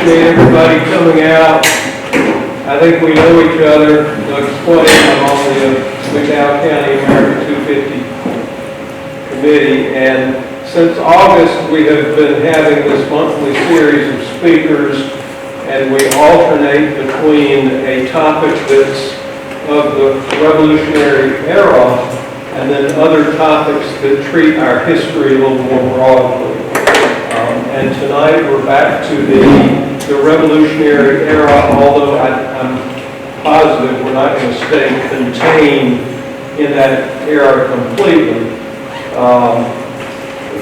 appreciate everybody coming out. I think we know each other. Doug Swain, I'm on the McDowell County America 250 committee, and since August we have been having this monthly series of speakers, and we alternate between a topic that's of the Revolutionary era and then other topics that treat our history a little more broadly. And tonight we're back to the Revolutionary era, although I'm positive we're not going to stay contained in that era completely.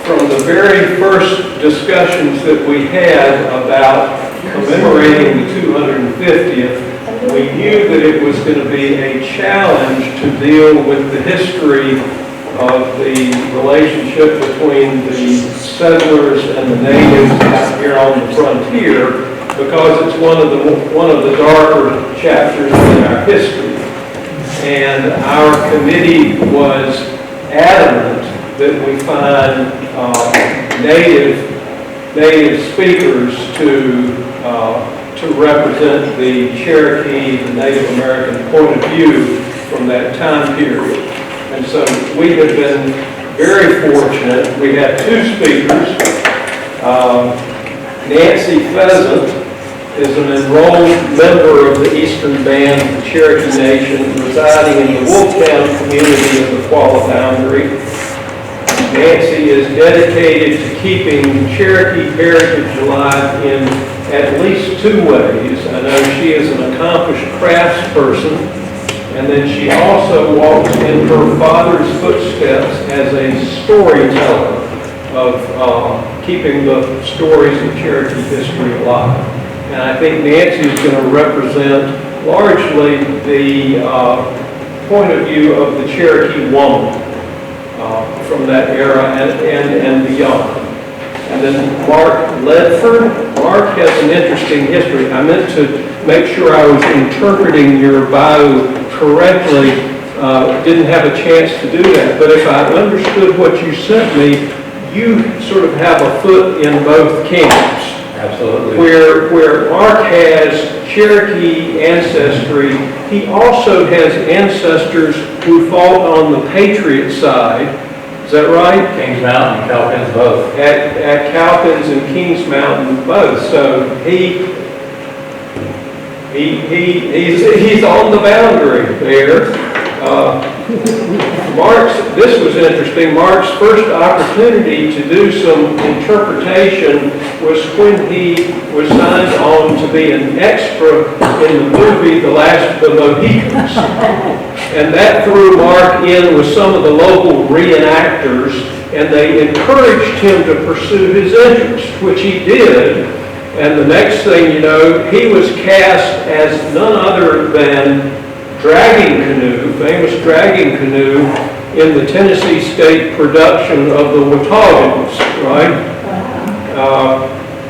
From the very first discussions that we had about commemorating the 250th, we knew that it was going to be a challenge to deal with the history of the relationship between the settlers and the natives out here on the frontier, because it's one of the darker chapters in our history. And our committee was adamant that we find native speakers to represent the Cherokee, the Native American point of view from that time period. And so we have been very fortunate. We have two speakers. Nancy Pheasant is an enrolled member of the Eastern Band of the Cherokee Nation, residing in the Wolftown community of the Qualla Boundary. Nancy is dedicated to keeping Cherokee heritage alive in at least two ways. I know she is an accomplished craftsperson, and then she also walks in her father's footsteps as a storyteller of keeping the stories of Cherokee history alive. And I think Nancy is going to represent largely the point of view of the Cherokee woman from that era and beyond. And then Mark Ledford. Mark has an interesting history. I meant to make sure I was interpreting your bio correctly. Didn't have a chance to do that. But if I understood what you sent me, you sort of have a foot in both camps. Absolutely. Where Mark has Cherokee ancestry, he also has ancestors who fought on the Patriot side. Is that right? Kings Mountain and Cowpens both. At Cowpens and Kings Mountain both. So he's on the boundary there. This was interesting. Mark's first opportunity to do some interpretation was when he was signed on to be an extra in the movie The Last of the Mohicans. And that threw Mark in with some of the local reenactors, and they encouraged him to pursue his interest, which he did. And the next thing you know, he was cast as none other than Dragging Canoe, famous Dragging Canoe, in the Tennessee State production of the Wataugas, right?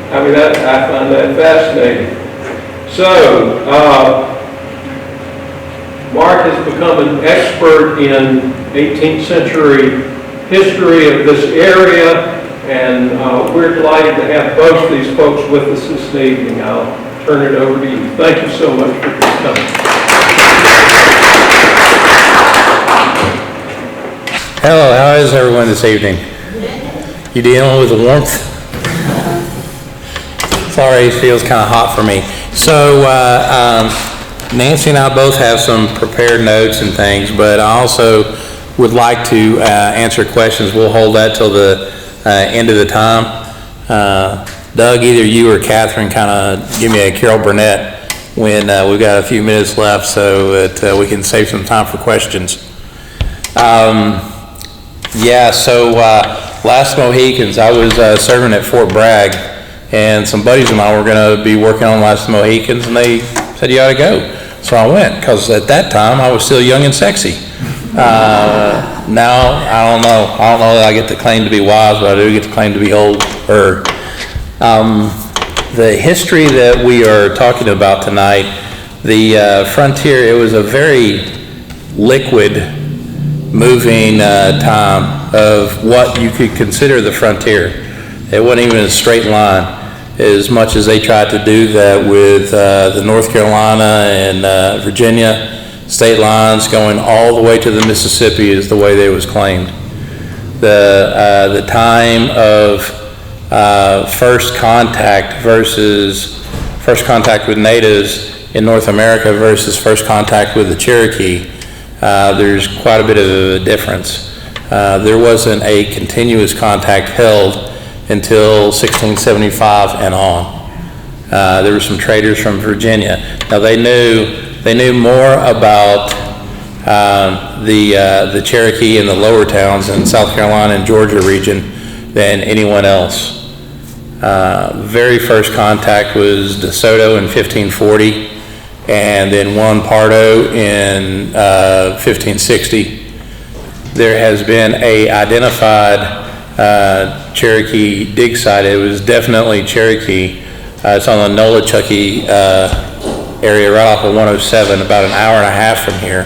I find that fascinating. So, Mark has become an expert in 18th century history of this area, and we're delighted to have both these folks with us this evening. I'll turn it over to you. Thank you so much for coming. Hello, how is everyone this evening? You dealing with the warmth? Sorry, it feels kind of hot for me. So, Nancy and I both have some prepared notes and things, but I also would like to answer questions. We'll hold that till the end of the time. Doug, either you or Catherine kind of give me a Carol Burnett when we've got a few minutes left so that we can save some time for questions. Last Mohicans, I was serving at Fort Bragg, and some buddies of mine were going to be working on Last Mohicans, and they said, you ought to go. So I went, because at that time, I was still young and sexy. Now, I don't know that I get the claim to be wise, but I do get the claim to be older. The history that we are talking about tonight, the frontier, it was a very liquid, moving time of what you could consider the frontier. It wasn't even a straight line. as much as they tried to do that with the North Carolina and Virginia state lines going all the way to the Mississippi is the way they was claimed. The time of first contact with natives in North America versus first contact with the Cherokee, there's quite a bit of a difference. There wasn't a continuous contact held until 1675 and on. There were some traders from Virginia. Now they knew more about the Cherokee and the lower towns in South Carolina and Georgia region than anyone else. Very first contact was DeSoto in 1540, and then Juan Pardo in 1560. There has been a identified Cherokee dig site. It was definitely Cherokee. It's on the Nolichucky area right off of 107, about an hour and a half from here,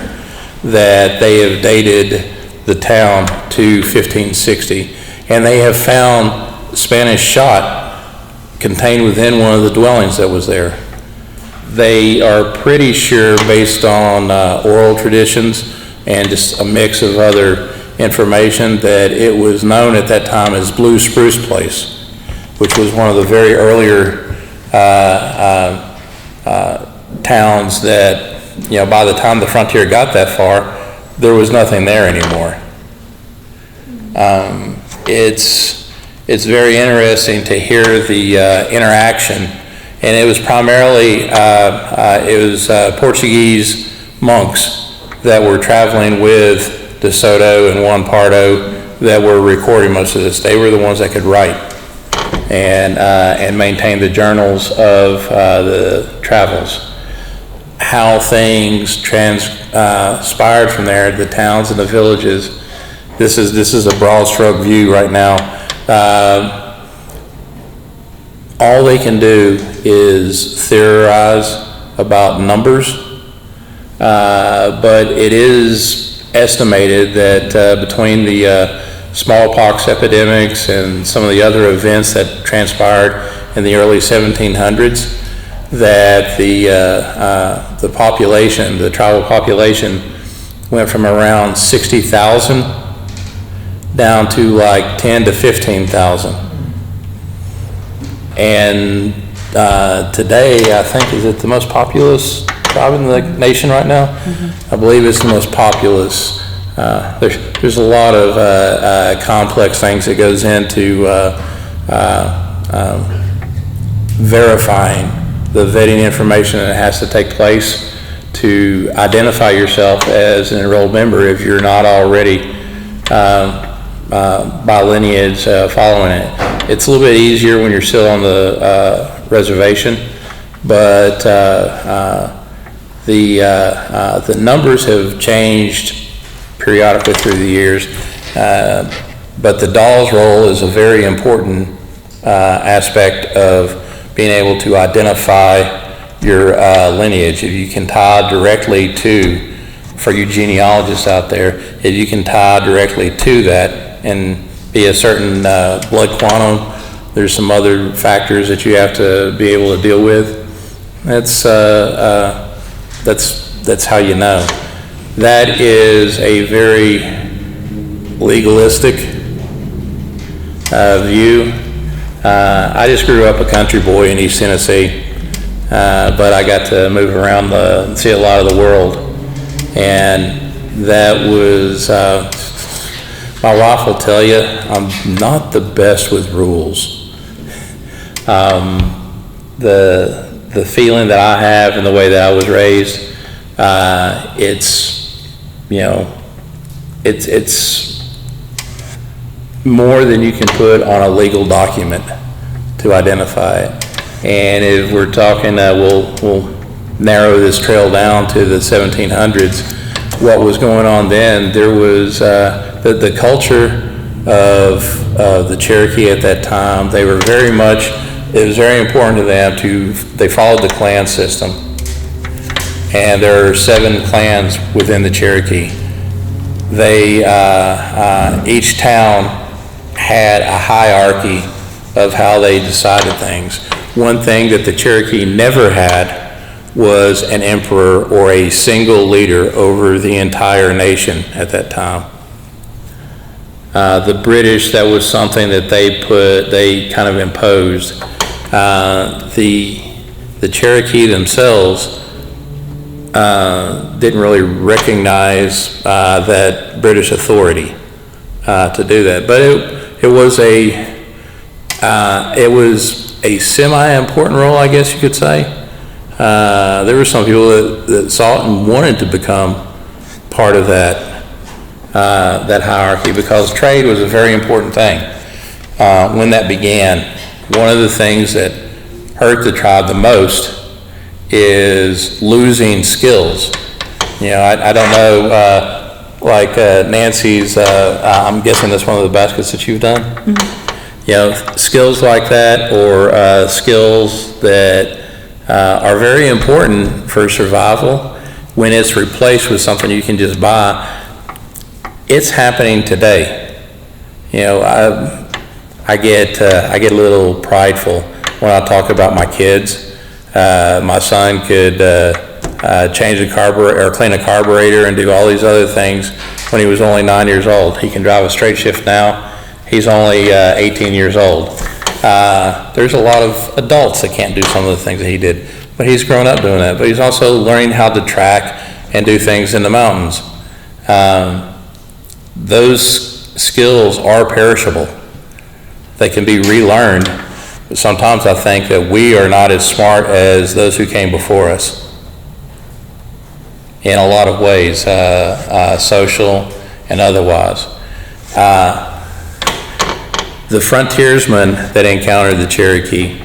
that they have dated the town to 1560. And they have found Spanish shot contained within one of the dwellings that was there. They are pretty sure, based on oral traditions and just a mix of other information, that it was known at that time as Blue Spruce Place, which was one of the very earlier towns that, by the time the frontier got that far, there was nothing there anymore. It's very interesting to hear the interaction, and it was primarily Portuguese monks that were traveling with DeSoto and Juan Pardo that were recording most of this. They were the ones that could write and maintain the journals of the travels. How things transpired from there, the towns and the villages. This is a broad stroke view right now. All they can do is theorize about numbers, but it is estimated that between the smallpox epidemics and some of the other events that transpired in the early 1700s, that the population, the tribal population, went from around 60,000 down to like 10 to 15,000. And today, I think, is it the most populous tribe in the nation right now? Mm-hmm. I believe it's the most populous. There's a lot of complex things that goes into verifying the vetting information that has to take place to identify yourself as an enrolled member if you're not already by lineage following it. It's a little bit easier when you're still on the reservation, but the numbers have changed periodically through the years, but the Dawes roll is a very important aspect of being able to identify your lineage. If you can tie directly to, for you genealogists out there, if you can tie directly to that and be a certain blood quantum, there's some other factors that you have to be able to deal with. That's how you know. That is a very legalistic view. I just grew up a country boy in East Tennessee, but I got to move around and see a lot of the world, and that was, my wife will tell you, I'm not the best with rules. The feeling that I have and the way that I was raised, it's more than you can put on a legal document to identify it. And if we're talking, we'll narrow this trail down to the 1700s. What was going on then, there was the culture of the Cherokee at that time. They were very much, it was very important to them they followed the clan system. And there are 7 clans within the Cherokee. They, each town had a hierarchy of how they decided things. one thing that the Cherokee never had was an emperor or a single leader over the entire nation at that time. The British, that was something that they kind of imposed. The Cherokee themselves didn't really recognize that British authority to do that, but it was a semi-important role, I guess you could say. There were some people that saw it and wanted to become part of that hierarchy, because trade was a very important thing. When that began, one of the things that hurt the tribe the most is losing skills. I don't know, like Nancy's, I'm guessing that's one of the baskets that you've done. Mm-hmm. Skills like that, or skills that are very important for survival, when it's replaced with something you can just buy. It's happening today. I get a little prideful when I talk about my kids. My son could change a carburetor or clean a carburetor and do all these other things when he was only 9 years old. He can drive a straight shift now. He's only 18 years old. There's a lot of adults that can't do some of the things that he did, but he's grown up doing that. But he's also learning how to track and do things in the mountains. Those skills are perishable. They can be relearned, but sometimes I think that we are not as smart as those who came before us in a lot of ways, social and otherwise. The frontiersmen that encountered the Cherokee,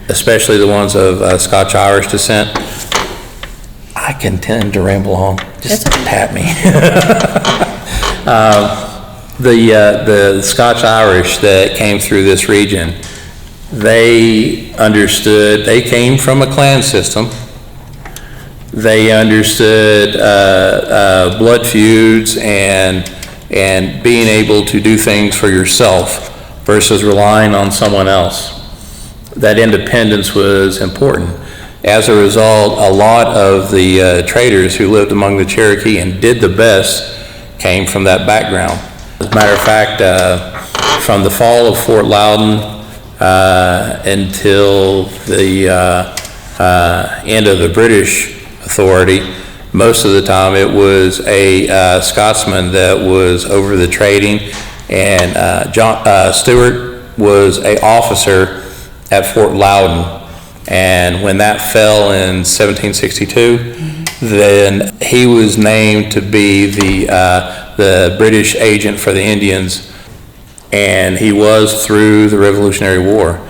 especially the ones of Scotch-Irish descent, I can tend to ramble on. Just tap me. The Scotch-Irish that came through this region, they understood, they came from a clan system. They understood blood feuds and being able to do things for yourself versus relying on someone else. That independence was important. As a result, a lot of the traders who lived among the Cherokee and did the best came from that background. As a matter of fact, from the fall of Fort Loudon until the end of the British authority, most of the time it was a Scotsman that was over the trading, and John Stewart was an officer at Fort Loudon. And when that fell in 1762, then he was named to be the British agent for the Indians, and he was through the Revolutionary War.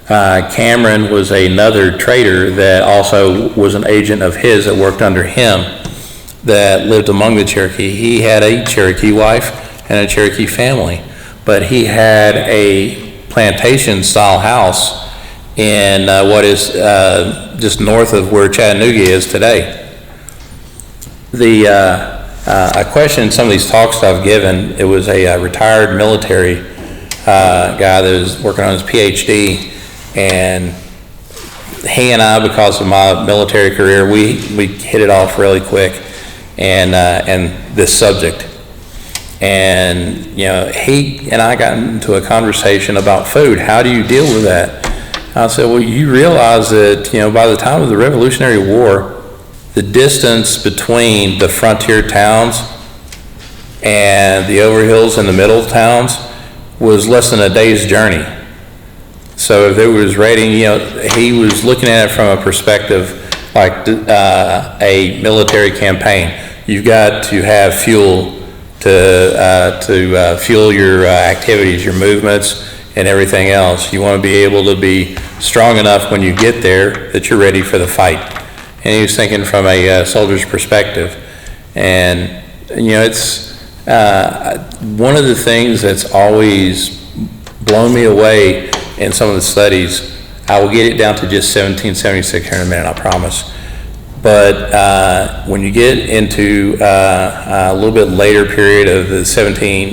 Cameron was another trader that also was an agent of his that worked under him that lived among the Cherokee. He had a Cherokee wife and a Cherokee family, but he had a plantation style house in what is just north of where Chattanooga is today. I questioned some of these talks that I've given. It was a retired military guy that was working on his PhD, and he and I, because of my military career, we hit it off really quick, and this subject. And he and I got into a conversation about food. How do you deal with that? I said, well, you realize that by the time of the Revolutionary War, the distance between the frontier towns and the overhills and the middle towns was less than a day's journey. So if there was raiding, he was looking at it from a perspective like a military campaign. You've got to have fuel to fuel your activities, your movements, and everything else. You want to be able to be strong enough when you get there that you're ready for the fight. And he was thinking from a soldier's perspective. And it's one of the things that's always blown me away in some of the studies. I will get it down to just 1776 here in a minute, I promise. But when you get into a little bit later period of the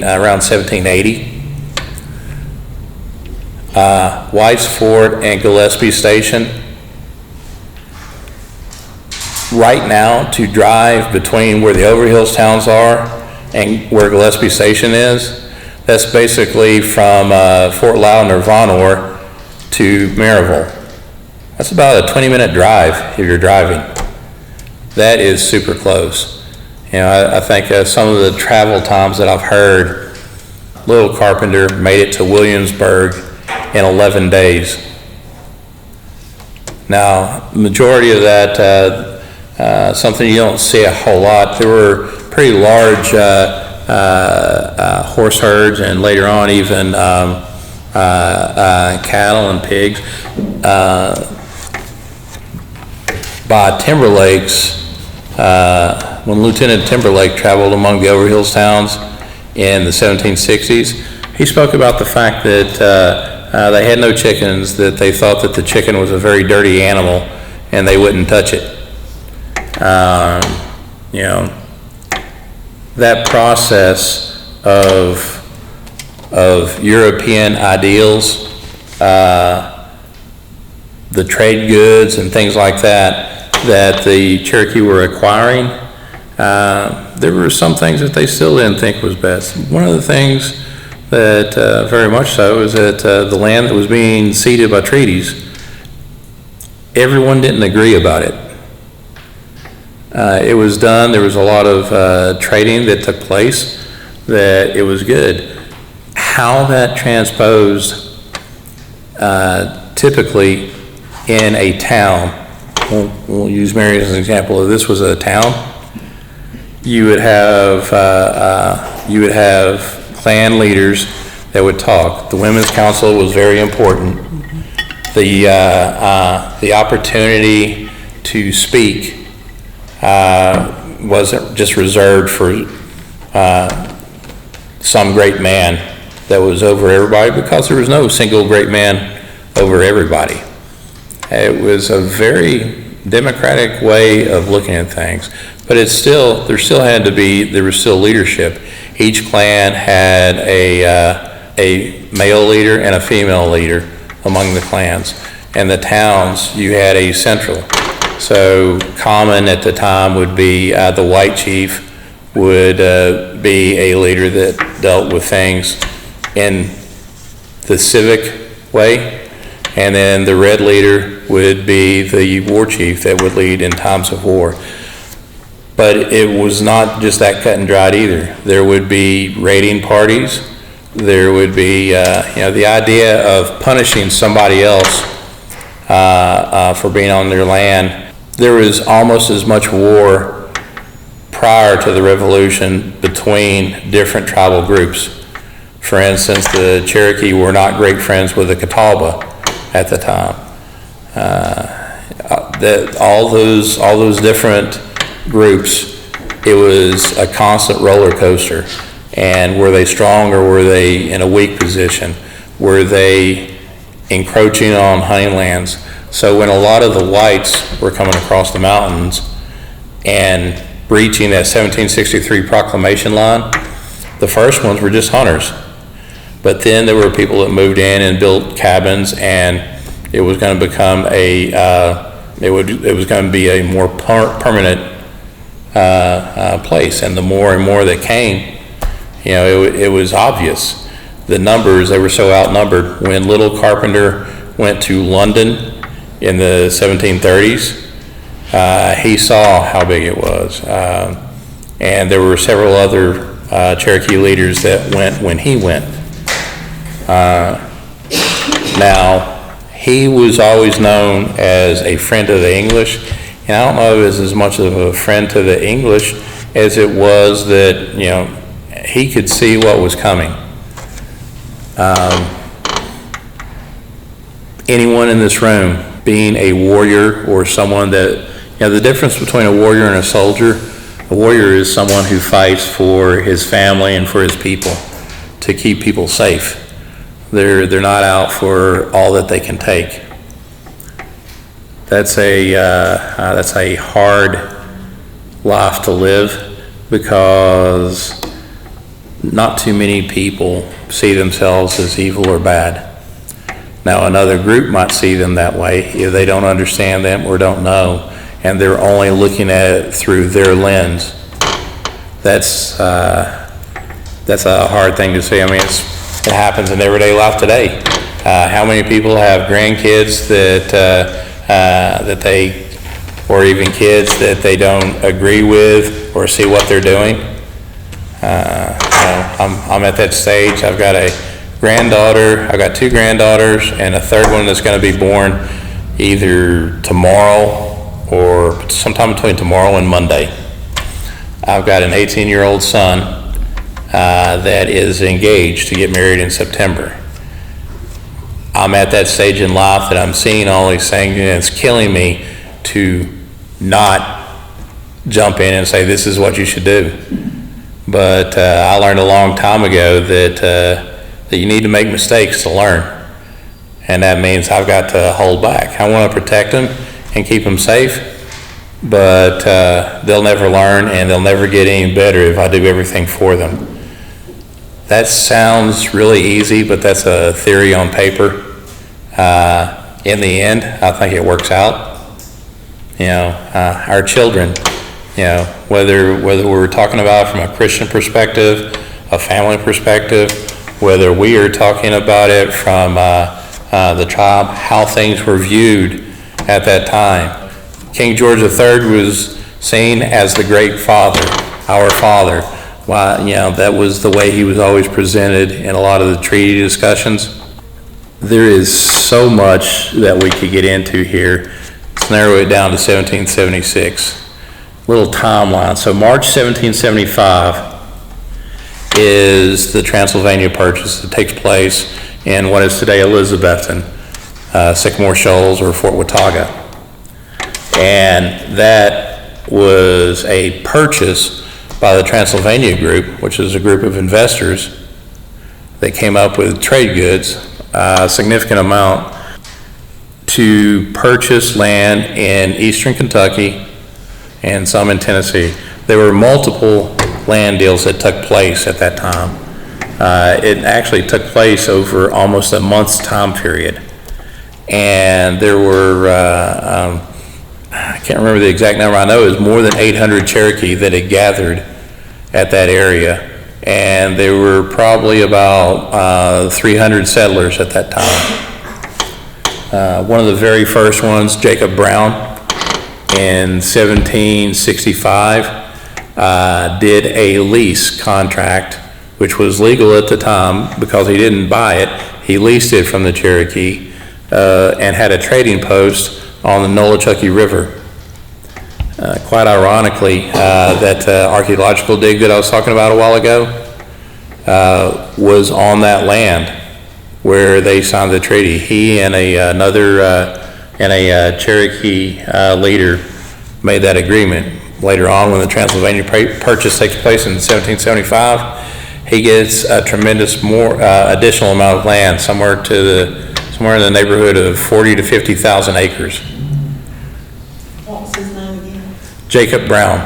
around 1780, White's Fort and Gillespie Station. Right now, to drive between where the Overhills towns are and where Gillespie Station is, that's basically from Fort Loudon or Von Orr to Maryville. That's about a 20-minute drive if you're driving. That is super close. You know, I think some of the travel times that I've heard, Little Carpenter made it to Williamsburg in 11 days. Now, the majority of that, something you don't see a whole lot. There were pretty large horse herds, and later on even cattle and pigs. By Timberlake's, when Lieutenant Timberlake traveled among the Overhills towns in the 1760s, he spoke about the fact that they had no chickens, that they thought that the chicken was a very dirty animal and they wouldn't touch it. You know, that process of European ideals, the trade goods and things like that the Cherokee were acquiring, there were some things that they still didn't think was best. One of the things that very much so is that the land that was being ceded by treaties, everyone didn't agree about it. It was done, there was a lot of trading that took place, that it was good. How that transposed typically in a town, we'll use Mary as an example. If this was a town, you would have clan leaders that would talk. The Women's Council was very important. The opportunity to speak wasn't just reserved for some great man that was over everybody, because there was no single great man over everybody. It was a very democratic way of looking at things, but there still was leadership. Each clan had a male leader and a female leader among the clans, and the towns, you had a central. So common at the time would be the white chief would be a leader that dealt with things in the civic way, and then the red leader would be the war chief that would lead in times of war. But it was not just that cut and dried either. There would be raiding parties. There would be, the idea of punishing somebody else for being on their land. There was almost as much war prior to the revolution between different tribal groups. For instance, the Cherokee were not great friends with the Catawba at the time. All those different groups, it was a constant roller coaster. And were they strong or were they in a weak position? Were they encroaching on hunting lands? So when a lot of the whites were coming across the mountains and breaching that 1763 proclamation line, the first ones were just hunters. But then there were people that moved in and built cabins, and it was going to become it was going to be a more permanent place. And the more and more that came, it was obvious. The numbers, they were so outnumbered. When Little Carpenter went to London in the 1730s, he saw how big it was. And there were several other Cherokee leaders that went when he went. Now, he was always known as a friend of the English, and I don't know if it was as much of a friend to the English as it was that, he could see what was coming. Anyone in this room being a warrior or someone that, the difference between a warrior and a warrior is someone who fights for his family and for his people to keep people safe. They're not out for all that they can take. That's a hard life to live, because not too many people see themselves as evil or bad. Now, another group might see them that way if they don't understand them or don't know, and they're only looking at it through their lens. That's a hard thing to see. I mean, it happens in everyday life today. How many people have grandkids that they, or even kids that they don't agree with or see what they're doing? I'm at that stage. I've got a granddaughter, I've got 2 granddaughters, and a third one that's going to be born either tomorrow or sometime between tomorrow and Monday. I've got an 18-year-old son that is engaged to get married in September. I'm at that stage in life that I'm seeing all these things, and it's killing me to not jump in and say, this is what you should do. But I learned a long time ago that you need to make mistakes to learn. And that means I've got to hold back. I want to protect them and keep them safe, but they'll never learn and they'll never get any better if I do everything for them. That sounds really easy, but that's a theory on paper. In the end, I think it works out. Our children, whether we're talking about from a Christian perspective, a family perspective, whether we are talking about it from the tribe, how things were viewed at that time. King George III was seen as the great father, our father. That was the way he was always presented in a lot of the treaty discussions. There is so much that we could get into here. Let's narrow it down to 1776. Little timeline. So March 1775 is the Transylvania Purchase that takes place in what is today Elizabethton, Sycamore Shoals, or Fort Watauga. And that was a purchase by the Transylvania Group, which is a group of investors that came up with trade goods, a significant amount, to purchase land in eastern Kentucky and some in Tennessee. There were multiple land deals that took place at that time. It actually took place over almost a month's time period. And there were, I can't remember the exact number, I know it was more than 800 Cherokee that had gathered at that area. And there were probably about 300 settlers at that time. One of the very first ones, Jacob Brown, in 1765, did a lease contract, which was legal at the time because he didn't buy it. He leased it from the Cherokee and had a trading post on the Nolichucky River. Quite ironically, that archaeological dig that I was talking about a while ago was on that land where they signed the treaty. He and another Cherokee leader made that agreement. Later on, when the Transylvania Purchase takes place in 1775, he gets a tremendous additional amount of land, somewhere in the neighborhood of 40 to 50,000 acres. What was his name again? Jacob Brown.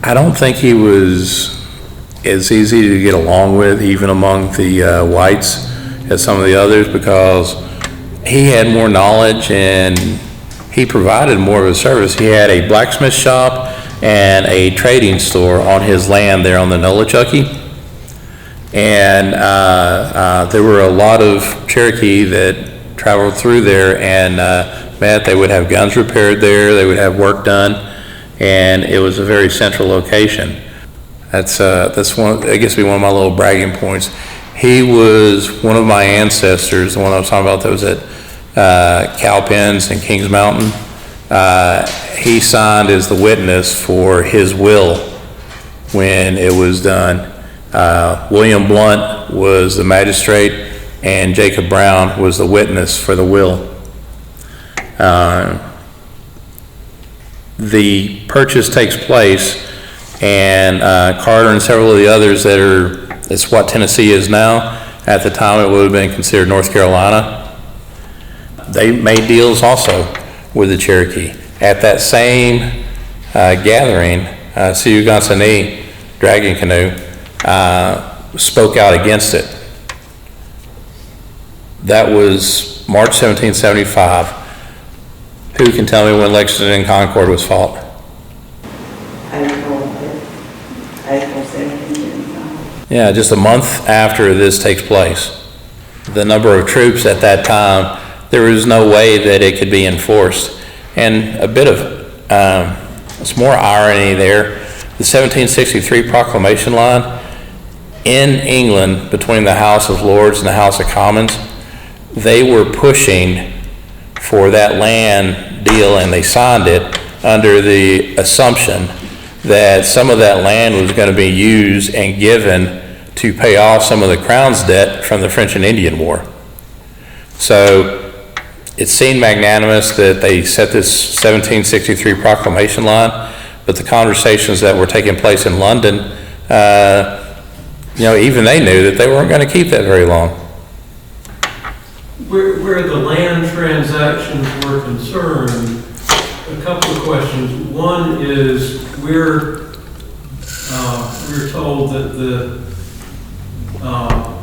I don't think he was as easy to get along with, even among the whites, as some of the others, because he had more knowledge and he provided more of a service. He had a blacksmith shop and a trading store on his land there on the Nolichucky. And there were a lot of Cherokee that traveled through there and met. They would have guns repaired there, they would have work done, and it was a very central location. That's one, I guess, be one of my little bragging points. He was one of my ancestors, the one I was talking about that was at Cowpens and Kings Mountain. He signed as the witness for his will when it was done. William Blunt was the magistrate and Jacob Brown was the witness for the will. The purchase takes place, and Carter and several of the others it's what Tennessee is now. At the time, it would have been considered North Carolina. They made deals also with the Cherokee. At that same gathering, Sioux Gonsanee Dragon Canoe, spoke out against it. That was March 1775. Who can tell me when Lexington and Concord was fought? April 1775. Yeah, just a month after this takes place. The number of troops at that time, there was no way that it could be enforced. And a bit of, it's more irony there. The 1763 proclamation line, in England, between the House of Lords and the House of Commons, they were pushing for that land deal, and they signed it under the assumption that some of that land was going to be used and given to pay off some of the crown's debt from the French and Indian War. So it seemed magnanimous that they set this 1763 proclamation line, but the conversations that were taking place in London, even they knew that they weren't going to keep that very long. Where the land transactions were concerned, a couple of questions. One is we're told that the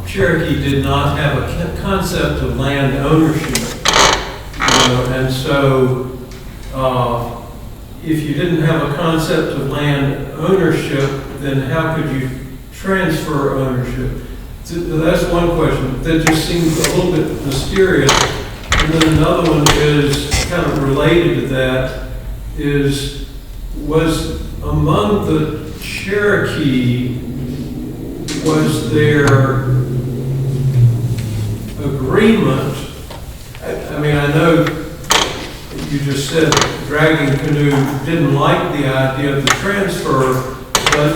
Cherokee did not have a concept of land ownership, and so if you didn't have a concept of land ownership, then how could you transfer ownership? So that's one question. That just seems a little bit mysterious. And then another one is kind of related to that, was among the Cherokee, was there agreement? I know you just said Dragging Canoe didn't like the idea of the transfer, but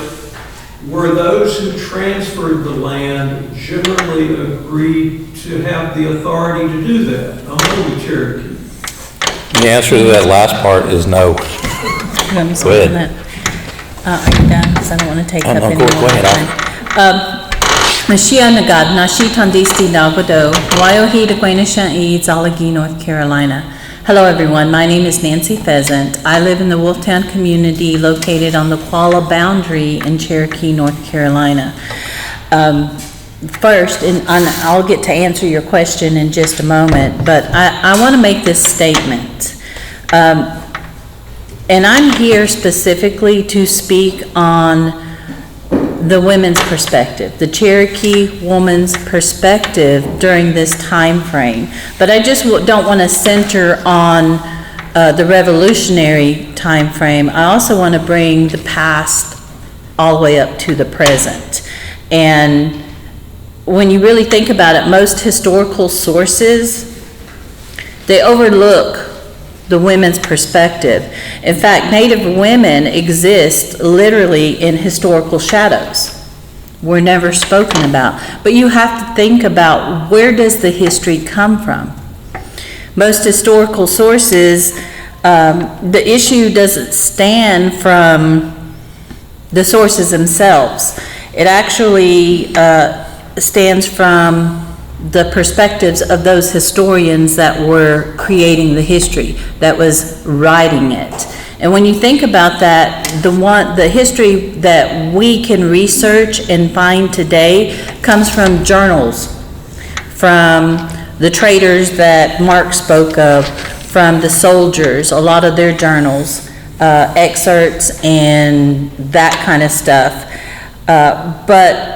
were those who transferred the land generally agreed to have the authority to do that among the Cherokee? The answer to that last part is no. Let me Go ahead. that. Are you done? Because I don't want to take up no, any go more ahead. time. Mashia Nagad, Nashi Tandisti Nagado, Waiohi de Quenisha E, Zalagi, North Carolina. Hello everyone, my name is Nancy Pheasant. I live in the Wolftown community located on the Qualla boundary in Cherokee, North Carolina. First, and I'll get to answer your question in just a moment, but I want to make this statement. And I'm here specifically to speak on the women's perspective, the Cherokee woman's perspective during this time frame. But I just don't want to center on the revolutionary time frame. I also want to bring the past all the way up to the present. And when you really think about it, most historical sources, they overlook the women's perspective. In fact, Native women exist literally in historical shadows. We're never spoken about. But you have to think about, where does the history come from? Most historical sources, the issue doesn't stand from the sources themselves. It actually stands from the perspectives of those historians that were creating the history, that was writing it. And when you think about that, the history that we can research and find today comes from journals, from the traders that Mark spoke of, from the soldiers, a lot of their journals, excerpts and that kind of stuff. But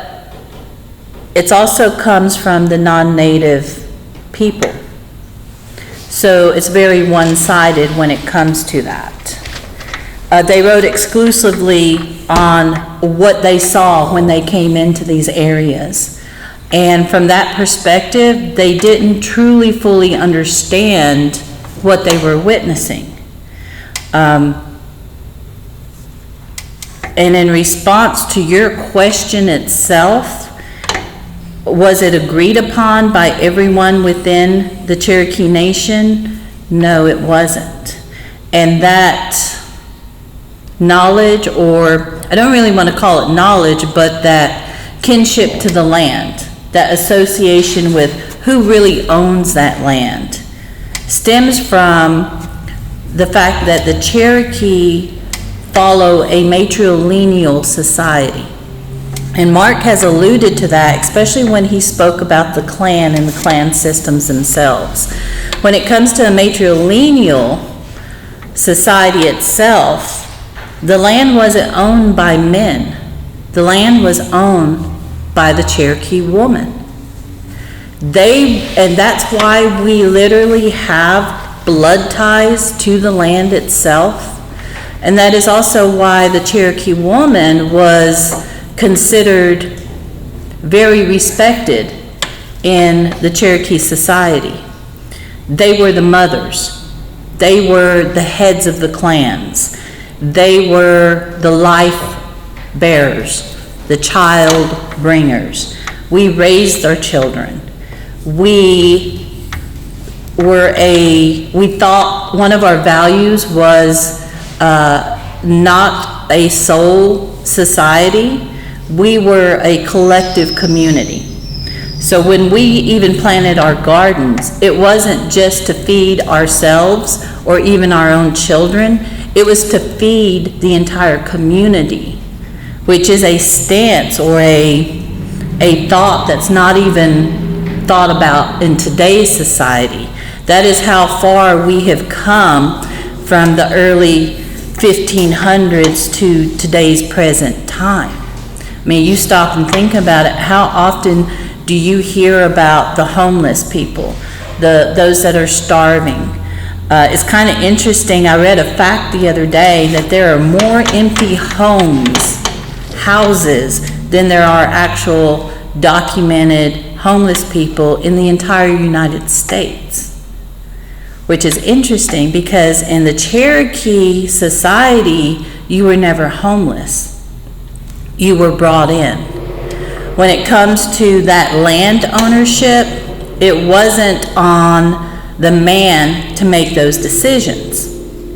it also comes from the non-native people. So it's very one-sided when it comes to that. They wrote exclusively on what they saw when they came into these areas. And from that perspective, they didn't truly fully understand what they were witnessing. And in response to your question itself, was it agreed upon by everyone within the Cherokee Nation? No, it wasn't. And that knowledge, or I don't really want to call it knowledge, but that kinship to the land, that association with who really owns that land, stems from the fact that the Cherokee follow a matrilineal society. And Mark has alluded to that, especially when he spoke about the clan and the clan systems themselves. When it comes to a matrilineal society itself, the land wasn't owned by men. The land was owned by the Cherokee woman. And that's why we literally have blood ties to the land itself. And that is also why the Cherokee woman was considered very respected in the Cherokee society. They were the mothers. They were the heads of the clans. They were the life bearers, the child bringers. We raised our children. We thought one of our values was not a sole society. We were a collective community. So when we even planted our gardens, it wasn't just to feed ourselves or even our own children. It was to feed the entire community, which is a stance or a thought that's not even thought about in today's society. That is how far we have come from the early 1500s to today's present time. I mean, you stop and think about it. How often do you hear about the homeless people, those that are starving? It's kind of interesting. I read a fact the other day that there are more empty houses, than there are actual documented homeless people in the entire United States. Which is interesting because in the Cherokee society, you were never homeless. You were brought in. When it comes to that land ownership, it wasn't on the man to make those decisions.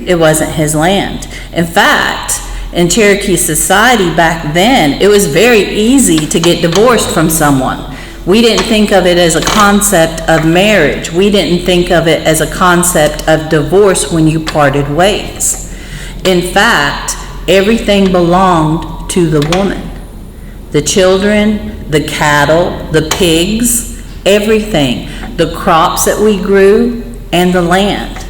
It wasn't his land. In fact, in Cherokee society back then, it was very easy to get divorced from someone. We didn't think of it as a concept of marriage. We didn't think of it as a concept of divorce when you parted ways. In fact, everything belonged to the woman. The children, the cattle, the pigs, everything. The crops that we grew, and the land.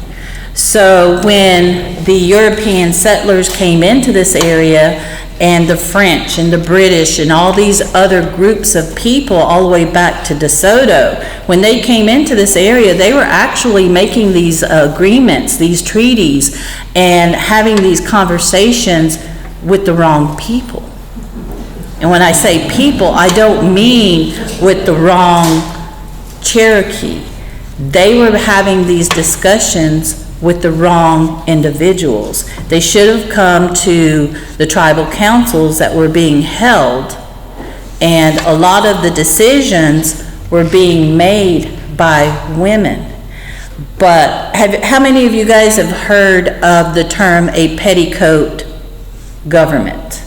So when the European settlers came into this area, and the French and the British and all these other groups of people all the way back to DeSoto, when they came into this area, they were actually making these agreements, these treaties, and having these conversations with the wrong people. And when I say people, I don't mean with the wrong Cherokee. They were having these discussions with the wrong individuals. They should have come to the tribal councils that were being held, and a lot of the decisions were being made by women. But how many of you guys have heard of the term a petticoat government?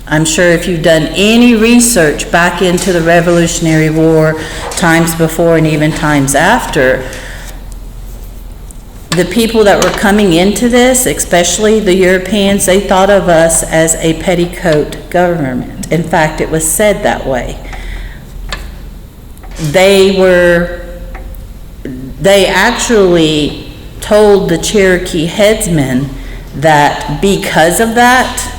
I'm sure if you've done any research back into the Revolutionary War, times before and even times after, the people that were coming into this, especially the Europeans, they thought of us as a petticoat government. In fact, it was said that way. They actually told the Cherokee headsmen that because of that,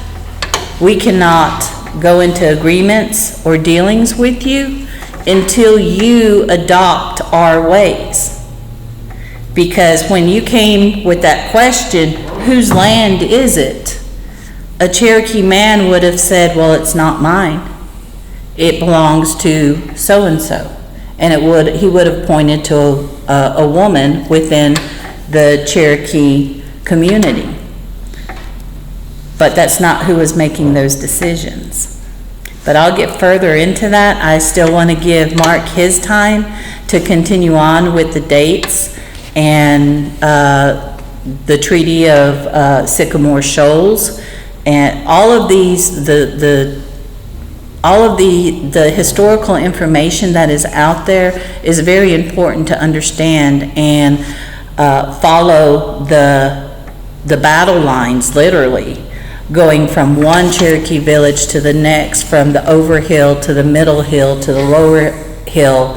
we cannot go into agreements or dealings with you until you adopt our ways. Because when you came with that question, whose land is it? A Cherokee man would have said, well, it's not mine. It belongs to so-and-so. And he would have pointed to a woman within the Cherokee community. But that's not who was making those decisions. But I'll get further into that. I still want to give Mark his time to continue on with the dates and the Treaty of Sycamore Shoals, and all of these, all of the historical information that is out there is very important to understand and follow the battle lines, literally. going from one Cherokee village to the next, from the overhill to the middle hill to the lower hill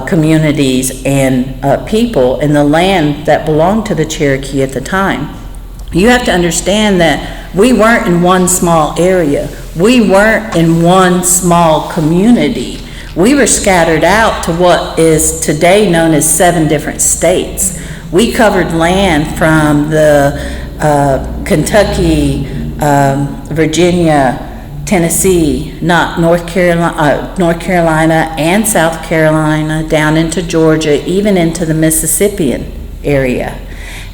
communities and people in the land that belonged to the Cherokee at the time. You have to understand that we weren't in one small area. We weren't in one small community. We were scattered out to what is today known as 7 different states. We covered land from the Kentucky, Virginia, Tennessee, North Carolina and South Carolina, down into Georgia, even into the Mississippian area.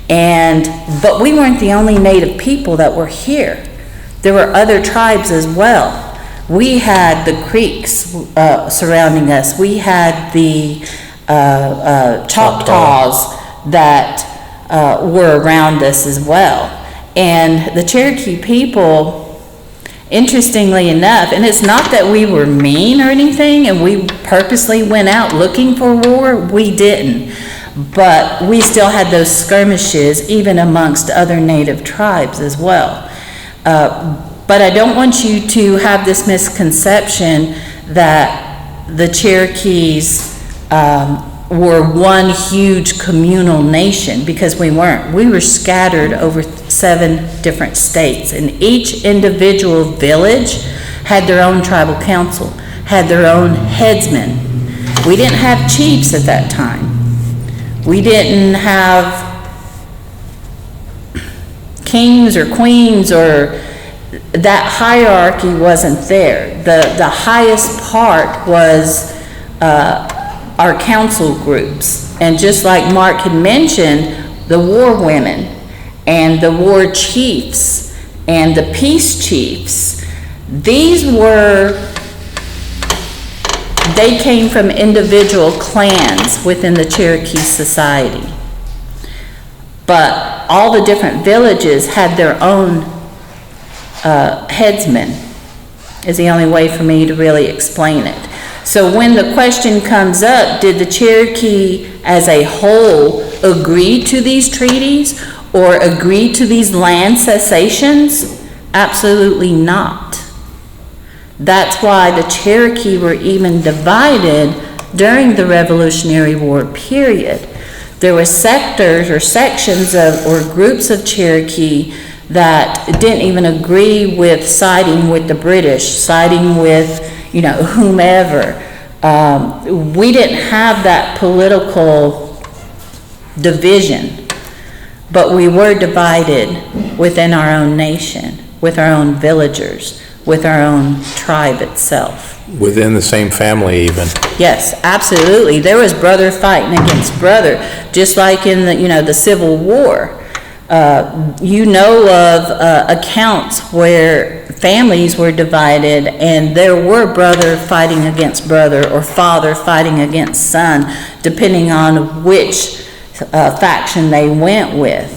But we weren't the only native people that were here. There were other tribes as well. We had the Creeks surrounding us. We had the Choctaws that were around us as well. And the Cherokee people, interestingly enough, and it's not that we were mean or anything and we purposely went out looking for war, we didn't. But we still had those skirmishes even amongst other native tribes as well. But I don't want you to have this misconception that the Cherokees were one huge communal nation, because we weren't. We were scattered over 7 different states, and each individual village had their own tribal council, had their own headsmen. We didn't have chiefs at that time. We didn't have kings or queens, or that hierarchy wasn't there. The highest part was our council groups. And just like Mark had mentioned, the war women and the war chiefs and the peace chiefs, they came from individual clans within the Cherokee society. But all the different villages had their own headsmen, is the only way for me to really explain it. So when the question comes up, did the Cherokee as a whole agree to these treaties or agree to these land cessations? Absolutely not. That's why the Cherokee were even divided during the Revolutionary War period. There were sectors or sections of, or groups of Cherokee that didn't even agree with siding with the British, siding with, whomever. We didn't have that political division, but we were divided within our own nation, with our own villagers, with our own tribe itself. Within the same family even. Yes, absolutely. There was brother fighting against brother, just like in the Civil War. Of accounts where families were divided and there were brother fighting against brother or father fighting against son, depending on which faction they went with.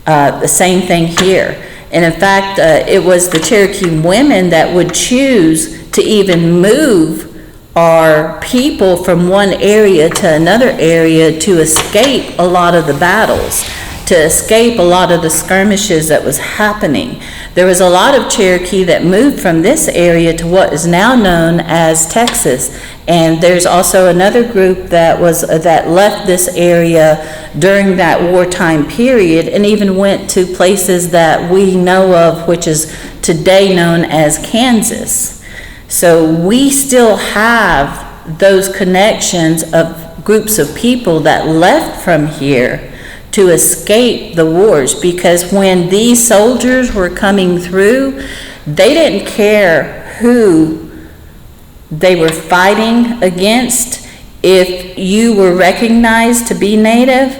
The same thing here. And in fact, it was the Cherokee women that would choose to even move our people from one area to another area to escape a lot of the battles, to escape a lot of the skirmishes that was happening. There was a lot of Cherokee that moved from this area to what is now known as Texas. And there's also another group that left this area during that wartime period and even went to places that we know of, which is today known as Kansas. So we still have those connections of groups of people that left from here to escape the wars, because when these soldiers were coming through, they didn't care who they were fighting against. If you were recognized to be native,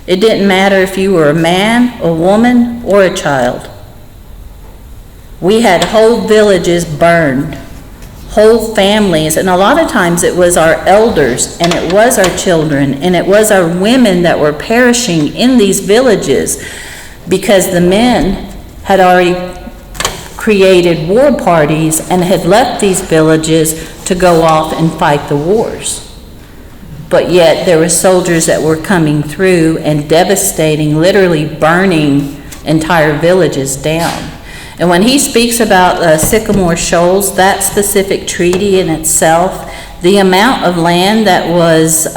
it didn't matter if you were a man, a woman, or a child. We had whole villages burned, whole families, and a lot of times it was our elders, and it was our children, and it was our women that were perishing in these villages because the men had already created war parties and had left these villages to go off and fight the wars. But yet there were soldiers that were coming through and devastating, literally burning entire villages down. And when he speaks about Sycamore Shoals, that specific treaty in itself, the amount of land that was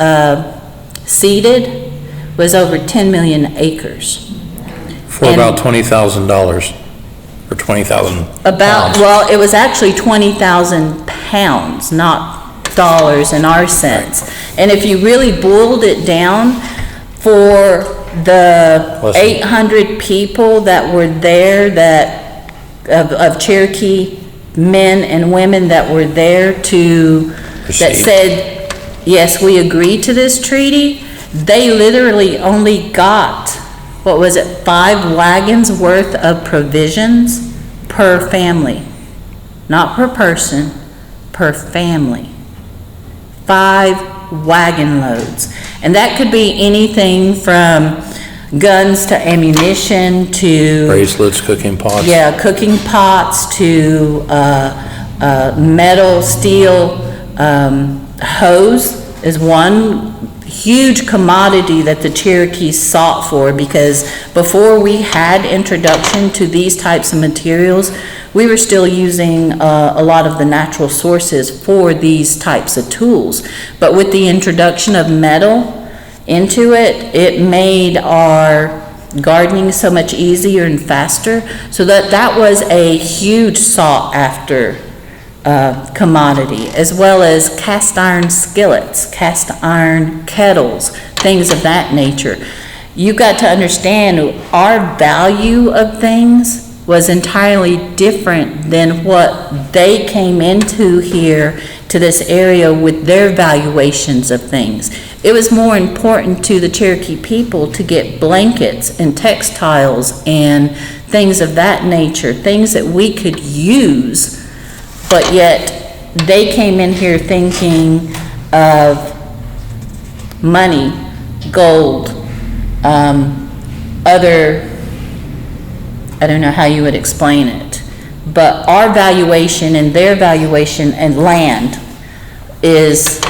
ceded was over 10 million acres. For And- about $20,000 or 20,000 About, pounds. well, it was actually 20,000 pounds, not dollars in our sense. And if you really boiled it down, for the Listen. 800 people that were there that, of Cherokee men and women that were there to, that Proceed. said, yes, we agree to this treaty, they literally only got, what was it, 5 wagons worth of provisions per family. Not per person, per family. 5 wagon loads. And that could be anything from guns to ammunition to, Bracelets, cooking pots. yeah, cooking pots to metal, steel, hose is one huge commodity that the Cherokees sought for, because before we had introduction to these types of materials, we were still using a lot of the natural sources for these types of tools. But with the introduction of metal into it, it made our gardening so much easier and faster, so that was a huge sought after commodity, as well as cast iron skillets, cast iron kettles, things of that nature. You've got to understand our value of things was entirely different than what they came into here to this area with their valuations of things. It was more important to the Cherokee people to get blankets and textiles and things of that nature, things that we could use, but yet they came in here thinking of money, gold, other, I don't know how you would explain it, but our valuation and their valuation and land is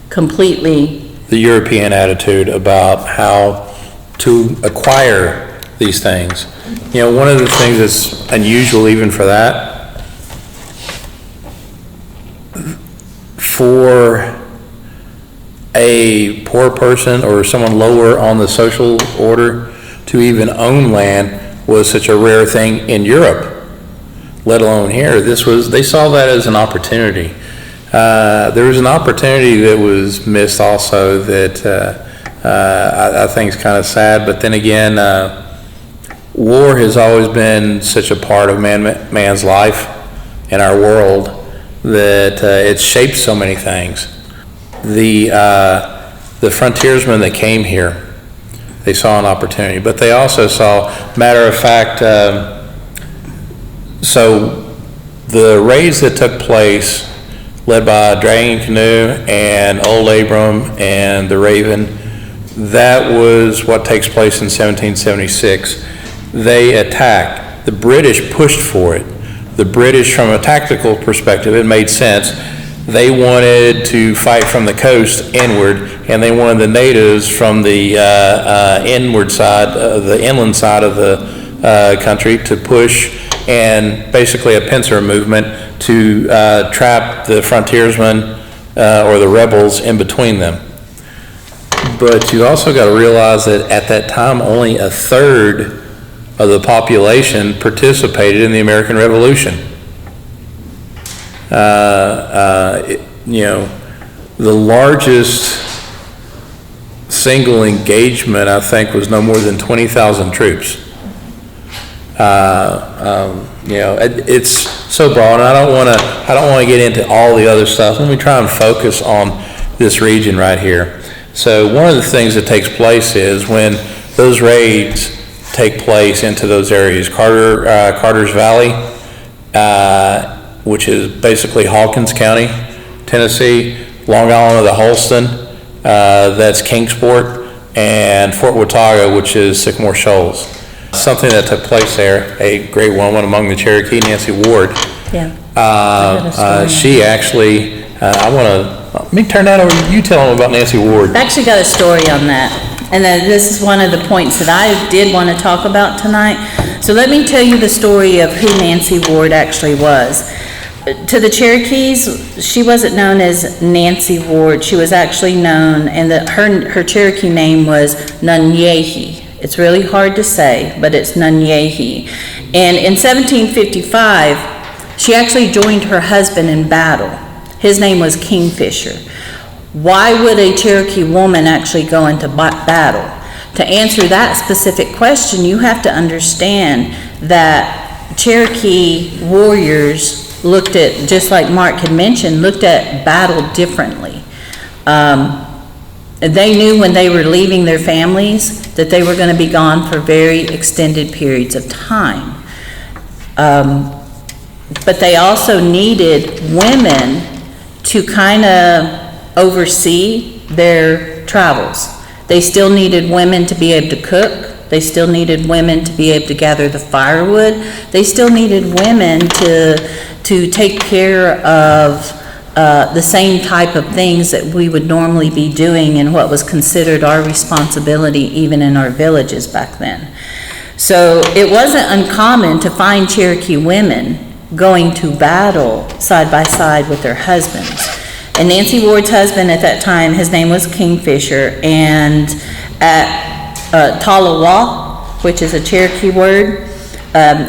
completely, The European attitude about how to acquire these things. You know, one of the things that's unusual even for that, for a poor person or someone lower on the social order to even own land was such a rare thing in Europe, let alone here. They saw that as an opportunity. There was an opportunity that was missed also that I think is kind of sad, but then again, war has always been such a part of man's life in our world that it's shaped so many things. The frontiersmen that came here, they saw an opportunity, but they also saw, matter of fact, so the raids that took place, led by Dragon Canoe and Old Abram and the Raven, that was what takes place in 1776. They attacked. The British pushed for it. The British, from a tactical perspective, it made sense. They wanted to fight from the coast inward, and they wanted the natives from the inward side, the inland side of the country to push, and basically a pincer movement to trap the frontiersmen or the rebels in between them. But you also got to realize that at that time, only a third of the population participated in the American Revolution. You know, the largest single engagement, I think, was no more than 20,000 troops. You know, it's so broad, and I don't want to get into all the other stuff. Let me try and focus on this region right here. So one of the things that takes place is when those raids take place into those areas, Carter's Valley, which is basically Hawkins County, Tennessee, Long Island of the Holston, that's Kingsport, and Fort Watauga, which is Sycamore Shoals. Something that took place there, a great woman among the Cherokee, Nancy Ward. yeah. I had a story. She actually, let me turn that over to you. Tell them about Nancy Ward. I actually got a story on that. And then this is one of the points that I did want to talk about tonight. So let me tell you the story of who Nancy Ward actually was. To the Cherokees, she wasn't known as Nancy Ward. She was actually known, and her Cherokee name was Nunyehi. It's really hard to say, but it's Nunyehi. And in 1755, she actually joined her husband in battle. His name was Kingfisher. Why would a Cherokee woman actually go into battle? To answer that specific question, you have to understand that Cherokee warriors looked at, just like Mark had mentioned, looked at battle differently. They knew when they were leaving their families that they were going to be gone for very extended periods of time. But they also needed women to kind of oversee their travels. They still needed women to be able to cook. They still needed women to be able to gather the firewood. They still needed women to take care of the same type of things that we would normally be doing in what was considered our responsibility even in our villages back then. So it wasn't uncommon to find Cherokee women going to battle side by side with their husbands. And Nancy Ward's husband at that time, his name was Kingfisher, and at Talawa, which is a Cherokee word,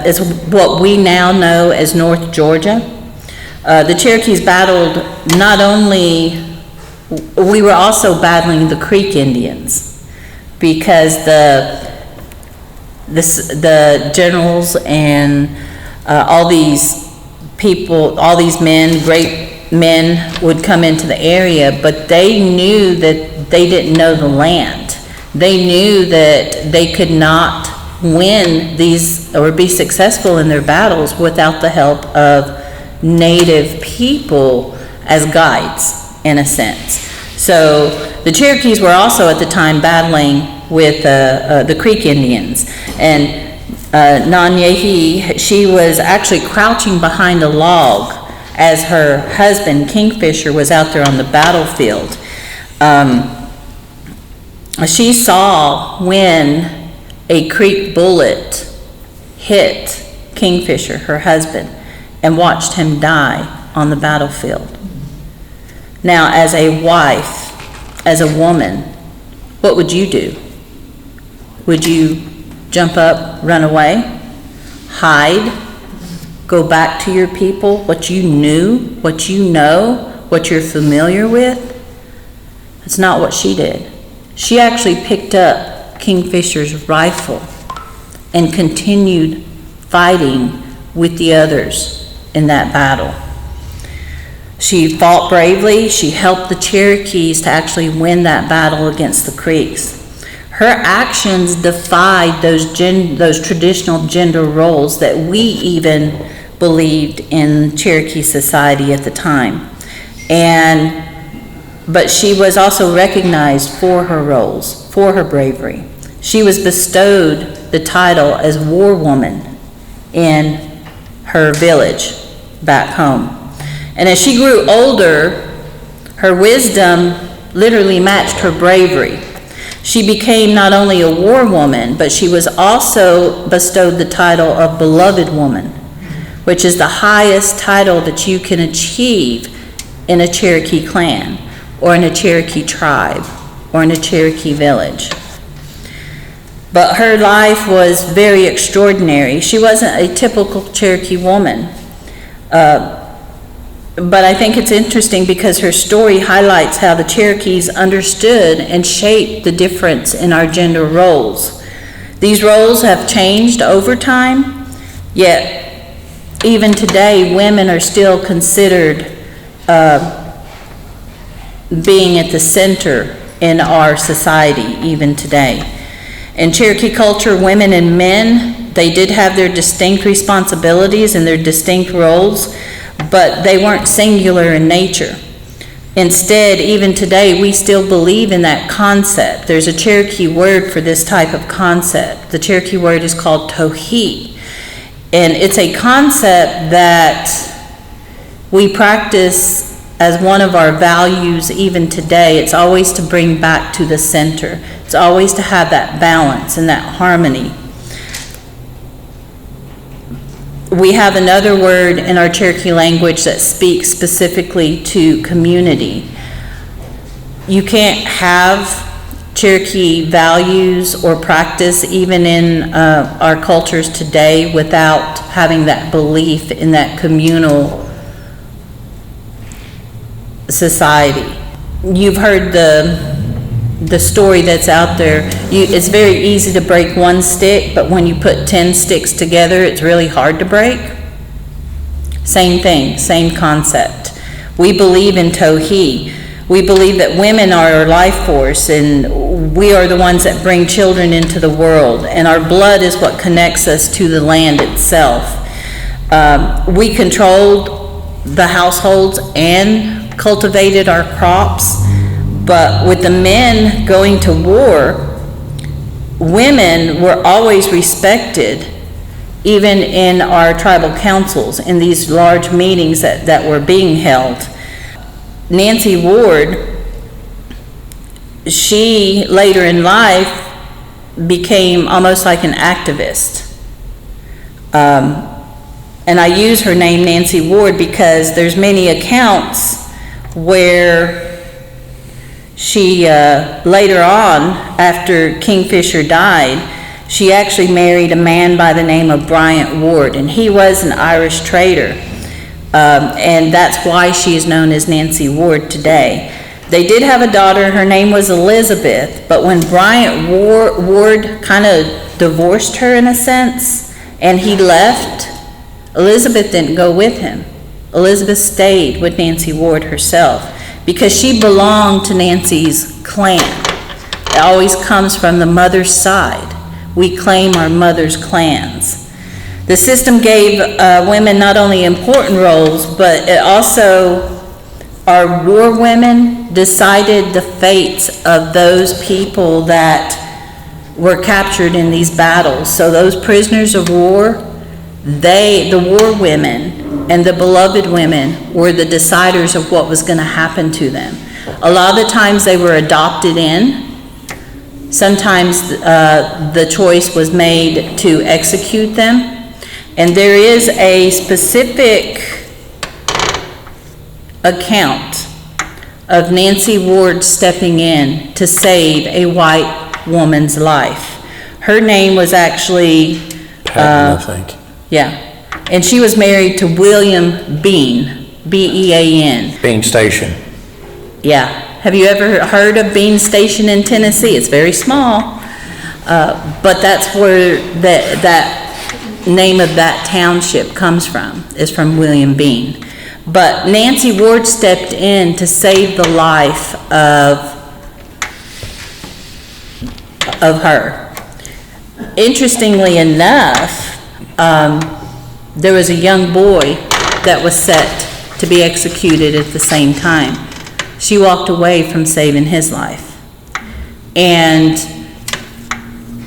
is what we now know as North Georgia. The Cherokees battled not only, we were also battling the Creek Indians, because the generals and all these people, all these men, great men would come into the area, but they knew that they didn't know the land. They knew that they could not win these or be successful in their battles without the help of native people as guides, in a sense. So the Cherokees were also at the time battling with the Creek Indians, and Nunyehi, she was actually crouching behind a log as her husband, Kingfisher, was out there on the battlefield. She saw when a Creek bullet hit Kingfisher, her husband, and watched him die on the battlefield. Now, as a wife, as a woman, what would you do? Would you jump up, run away, hide, go back to your people, what you knew, what you know, what you're familiar with? That's not what she did. She actually picked up Kingfisher's rifle and continued fighting with the others in that battle. She fought bravely. She helped the Cherokees to actually win that battle against the Creeks. Her actions defied those traditional gender roles that we even believed in Cherokee society at the time. But she was also recognized for her roles, for her bravery. She was bestowed the title as war woman in her village back home. And as she grew older, her wisdom literally matched her bravery. She became not only a war woman, but she was also bestowed the title of beloved woman, which is the highest title that you can achieve in a Cherokee clan, or in a Cherokee tribe, or in a Cherokee village. But her life was very extraordinary. She wasn't a typical Cherokee woman. But I think it's interesting because her story highlights how the Cherokees understood and shaped the difference in our gender roles. These roles have changed over time, yet even today, women are still considered being at the center in our society, even today. In Cherokee culture, women and men, they did have their distinct responsibilities and their distinct roles, but they weren't singular in nature. Instead, even today, we still believe in that concept. There's a Cherokee word for this type of concept. The Cherokee word is called tohi. And it's a concept that we practice as one of our values even today. It's always to bring back to the center. It's always to have that balance and that harmony. We have another word in our Cherokee language that speaks specifically to community. You can't have Cherokee values or practice, even in our cultures today, without having that belief in that communal society. You've heard the story that's out there. It's very easy to break one stick, but when you put 10 sticks together, it's really hard to break. Same thing, same concept. We believe in Tohi. We believe that women are our life force, and we are the ones that bring children into the world, and our blood is what connects us to the land itself. We controlled the households and cultivated our crops, but with the men going to war, women were always respected, even in our tribal councils, in these large meetings that were being held. Nancy Ward, she later in life became almost like an activist. And I use her name, Nancy Ward, because there's many accounts where she, later on, after Kingfisher died, she actually married a man by the name of Bryant Ward, and he was an Irish trader. And that's why she is known as Nancy Ward today. They did have a daughter, her name was Elizabeth, but when Bryant Ward kind of divorced her in a sense, and he left, Elizabeth didn't go with him. Elizabeth stayed with Nancy Ward herself, because she belonged to Nancy's clan. It always comes from the mother's side. We claim our mother's clans. The system gave women not only important roles, but it also, our war women decided the fates of those people that were captured in these battles. So those prisoners of war, the war women and the beloved women were the deciders of what was going to happen to them. A lot of the times they were adopted in. Sometimes the choice was made to execute them. And there is a specific account of Nancy Ward stepping in to save a white woman's life. Her name was actually... Patton, I think. Yeah. And she was married to William Bean, B-E-A-N. Bean Station. Yeah. Have you ever heard of Bean Station in Tennessee? It's very small, but that's where that name of that township comes from, is from William Bean. But Nancy Ward stepped in to save the life of her. Interestingly enough, there was a young boy that was set to be executed at the same time. She walked away from saving his life. And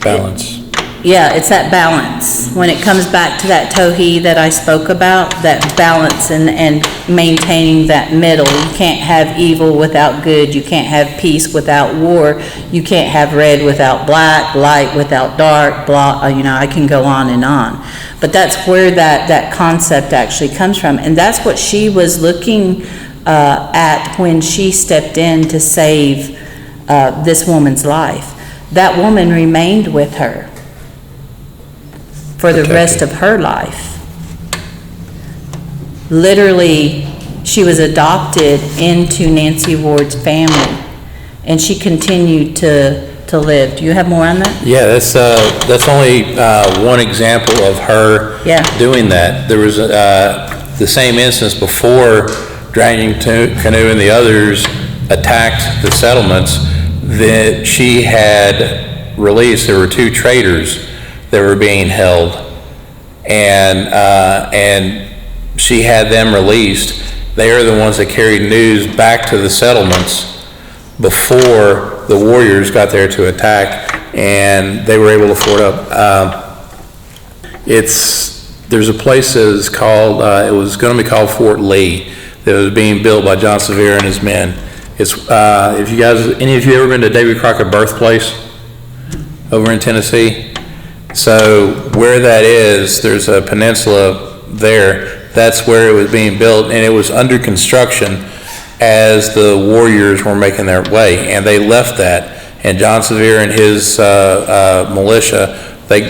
Balance. yeah, it's that balance. When it comes back to that Tohi that I spoke about, that balance and maintaining that middle. You can't have evil without good. You can't have peace without war. You can't have red without black, light without dark, blah, I can go on and on. But that's where that concept actually comes from. And that's what she was looking at when she stepped in to save this woman's life. That woman remained with her for the rest of her life. Literally, she was adopted into Nancy Ward's family, and she continued to live. Do you have more on that? Yeah, that's only one example of her doing that. There was the same instance before Dragging Canoe and the others attacked the settlements that she had released. There were 2 traders that were being held, and she had them released. They are the ones that carried news back to the settlements before the warriors got there to attack, and they were able to fort up. There's a place that is called, it was going to be called Fort Lee, that was being built by John Sevier and his men. It's, if you guys, any of you ever been to Davy Crockett birthplace? over in Tennessee. So where that is, there's a peninsula there. That's where it was being built, and it was under construction as the warriors were making their way, and they left that. And John Sevier and his militia, they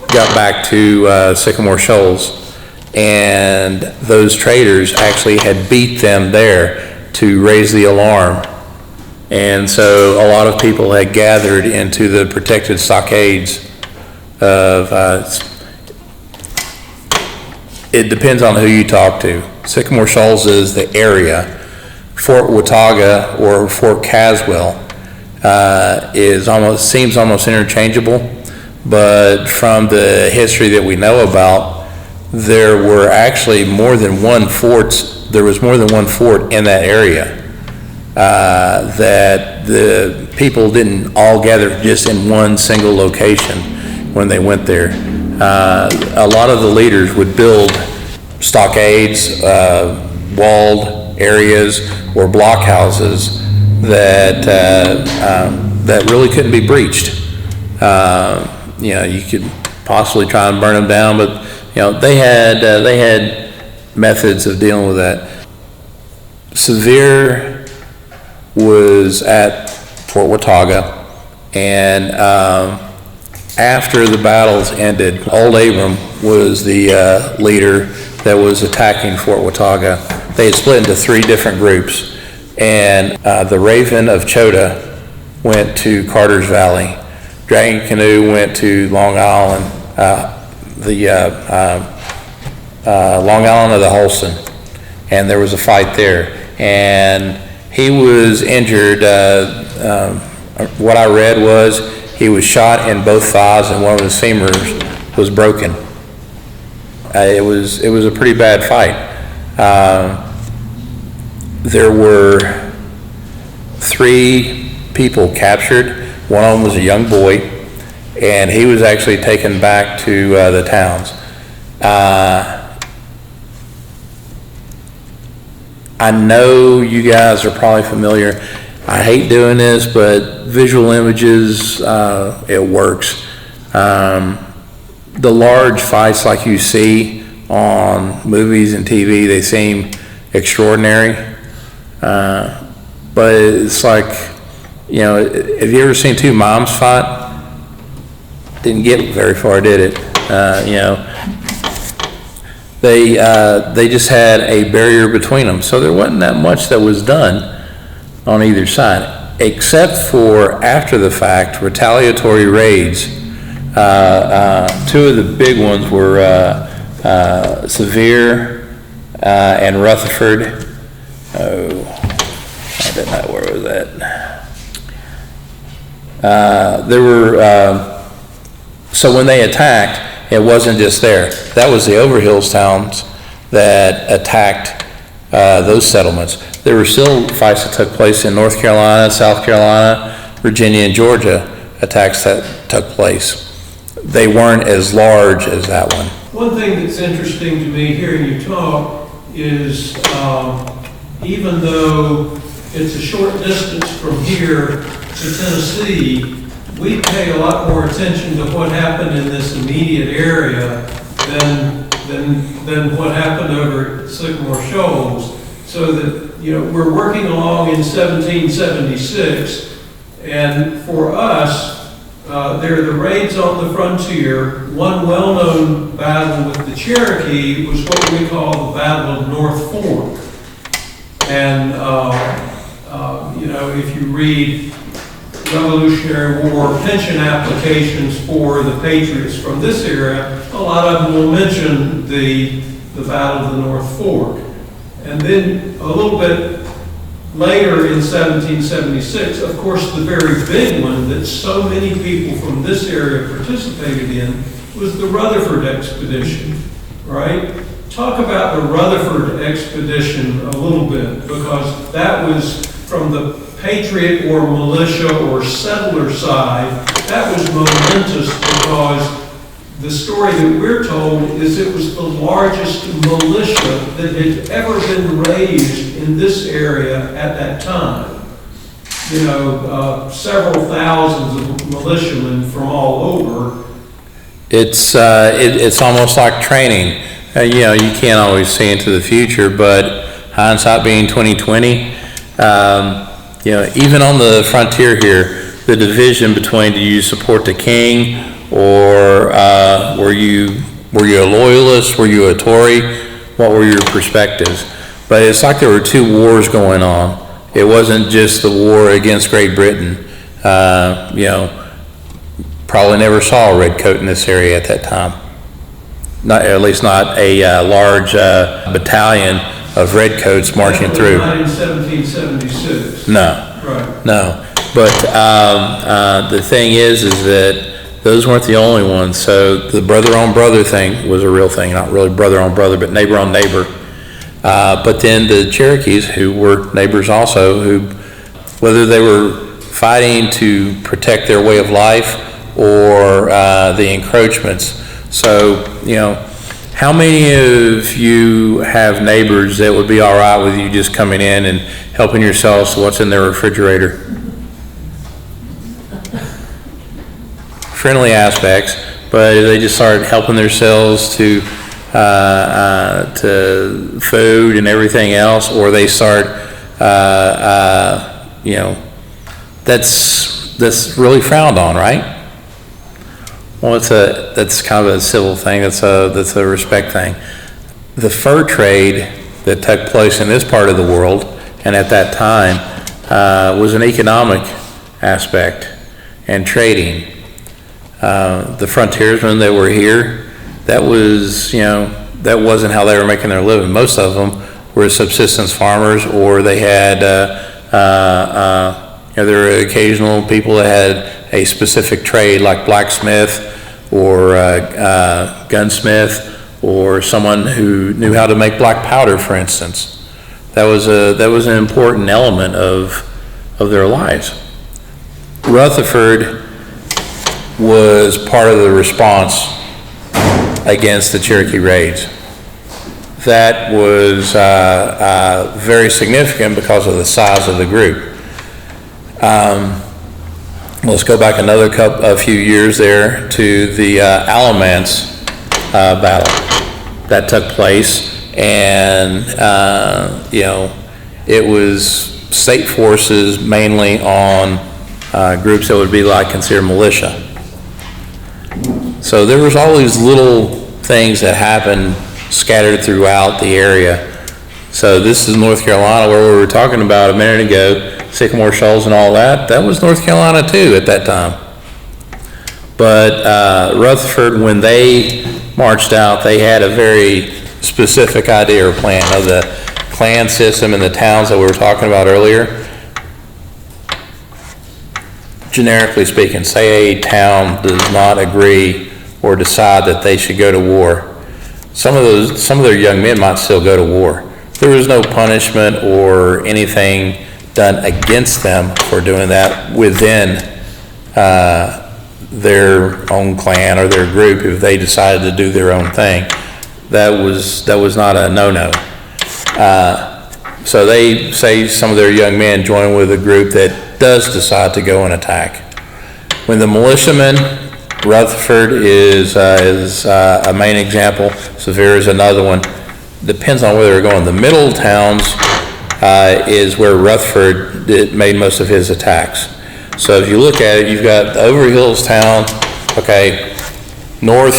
got back to Sycamore Shoals, and those traders actually had beat them there to raise the alarm. And so a lot of people had gathered into the protected stockades of, it depends on who you talk to. Sycamore Shoals is the area. Fort Watauga or Fort Caswell seems almost interchangeable, but from the history that we know about, there were actually more than one fort. There was more than one fort in that area. That the people didn't all gather just in one single location when they went there. A lot of the leaders would build stockades, walled areas, or blockhouses that really couldn't be breached. You could possibly try and burn them down, but they had methods of dealing with that. Sevier was at Fort Watauga, and after the battles ended, Old Abram was the leader that was attacking Fort Watauga. They had split into 3 different groups, and the Raven of Chota went to Carter's Valley. Dragon Canoe went to Long Island, Long Island of the Holston, and there was a fight there. And he was injured. What I read was he was shot in both thighs, and one of his femurs was broken. It was a pretty bad fight. There were 3 people captured. One of them was a young boy, and he was actually taken back to the towns. I know you guys are probably familiar. I hate doing this, but visual images, it works. The large fights like you see on movies and TV, they seem extraordinary. But it's like, have you ever seen 2 moms fight? Didn't get very far, did it? They just had a barrier between them, so there wasn't that much that was done on either side, except for after the fact retaliatory raids. 2 of the big ones were Sevier and Rutherford. Oh, I didn't know where was that. There were so when they attacked, it wasn't just there. That was the Overhills towns that attacked those settlements. There were still fights that took place in North Carolina, South Carolina, Virginia, and Georgia. Attacks that took place. They weren't as large as that one. One thing that's interesting to me hearing you talk is even though it's a short distance from here to Tennessee, we pay a lot more attention to what happened in this immediate area than what happened over at Sycamore Shoals. So that, we're working along in 1776, and for us, there are the raids on the frontier. One well-known battle with the Cherokee was what we call the Battle of North Fork. And, if you read Revolutionary War pension applications for the Patriots from this era, a lot of them will mention the Battle of the North Fork. And then a little bit later in 1776, of course, the very big one that so many people from this area participated in was the Rutherford expedition, right? Talk about the Rutherford expedition a little bit, because that was from the Patriot or militia or settler side, that was momentous because the story that we're told is it was the largest militia that had ever been raised in this area at that time. several thousands of militiamen from all over. It's almost like training. You can't always see into the future, but hindsight being 2020, even on the frontier here, the division between do you support the king or were you a loyalist, were you a Tory, what were your perspectives? But it's like there were two wars going on. It wasn't just the war against Great Britain. Probably never saw a red coat in this area at that time. At least not a large battalion of redcoats marching through. Not in 1776. No. Right. No. But the thing is that those weren't the only ones. So the brother-on-brother thing was a real thing. Not really brother-on-brother, but neighbor-on-neighbor. But then the Cherokees, who were neighbors also, who, whether they were fighting to protect their way of life or the encroachments. So, how many of you have neighbors that would be all right with you just coming in and helping yourselves to what's in their refrigerator? Friendly aspects, but they just started helping themselves to food and everything else, or they start, that's really frowned on, right? Well, that's kind of a civil thing. That's a respect thing. The fur trade that took place in this part of the world, and at that time, was an economic aspect and trading. The frontiersmen that were here, that wasn't how they were making their living. Most of them were subsistence farmers, or they had, there were occasional people that had a specific trade like blacksmith or gunsmith, or someone who knew how to make black powder, for instance. That was an important element of their lives. Rutherford was part of the response against the Cherokee raids. That was very significant because of the size of the group. Let's go back a few years there to the Alamance battle that took place, and it was state forces mainly on groups that would be considered militia. So there was all these little things that happened scattered throughout the area. So this is North Carolina, where we were talking about a minute ago, Sycamore Shoals and all that. That was North Carolina too at that time. But Rutherford, when they marched out, they had a very specific idea or plan of the clan system in the towns that we were talking about earlier. Generically speaking, say a town does not agree or decide that they should go to war, some of their young men might still go to war. There was no punishment or anything done against them for doing that within their own clan or their group. If they decided to do their own thing, that was not a no-no. So they say some of their young men join with a group that does decide to go and attack. When the militiamen, Rutherford is a main example. Sevier is another one. Depends on where they're going. The middle towns is where Rutherford made most of his attacks. So if you look at it, you've got the Overhills town, okay, north,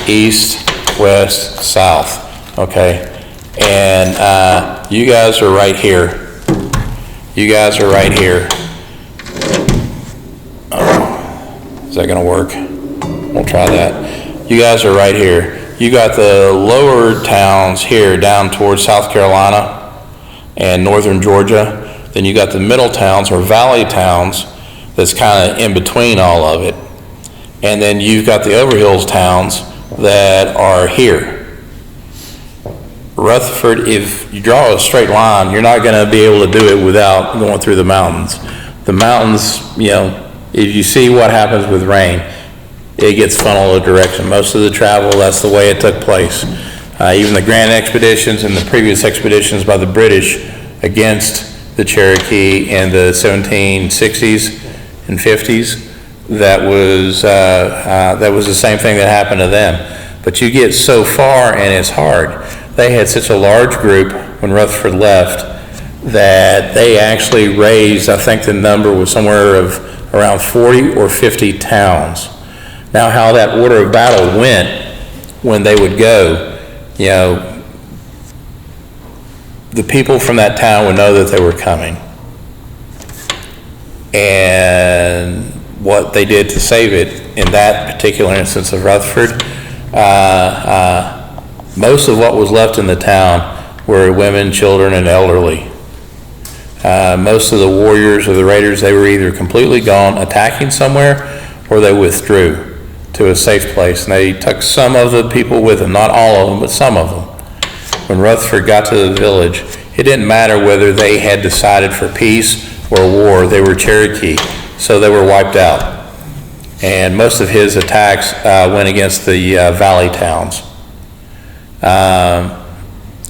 east, west, south, okay, and you guys are right here. You guys are right here. Is that gonna work? We'll try that. You guys are right here. You got the lower towns here down towards South Carolina and northern Georgia. Then you got the middle towns or valley towns that's kind of in between all of it. And then you've got the Overhills towns that are here. Rutherford, if you draw a straight line, you're not going to be able to do it without going through the mountains. The mountains, if you see what happens with rain, it gets funneled a direction. Most of the travel, that's the way it took place. Even the grand expeditions and the previous expeditions by the British against the Cherokee in the 1760s and 50s. That was the same thing that happened to them. But you get so far and it's hard. They had such a large group when Rutherford left that they actually raised, I think the number was somewhere of around 40 or 50 towns. Now how that order of battle went when they would go, you know, the people from that town would know that they were coming. And what they did to save it in that particular instance of Rutherford, most of what was left in the town were women, children, and elderly. Most of the warriors or the raiders, they were either completely gone attacking somewhere or they withdrew to a safe place. And they took some of the people with them, not all of them, but some of them. When Rutherford got to the village, it didn't matter whether they had decided for peace or war, they were Cherokee, so they were wiped out. And most of his attacks went against the valley towns.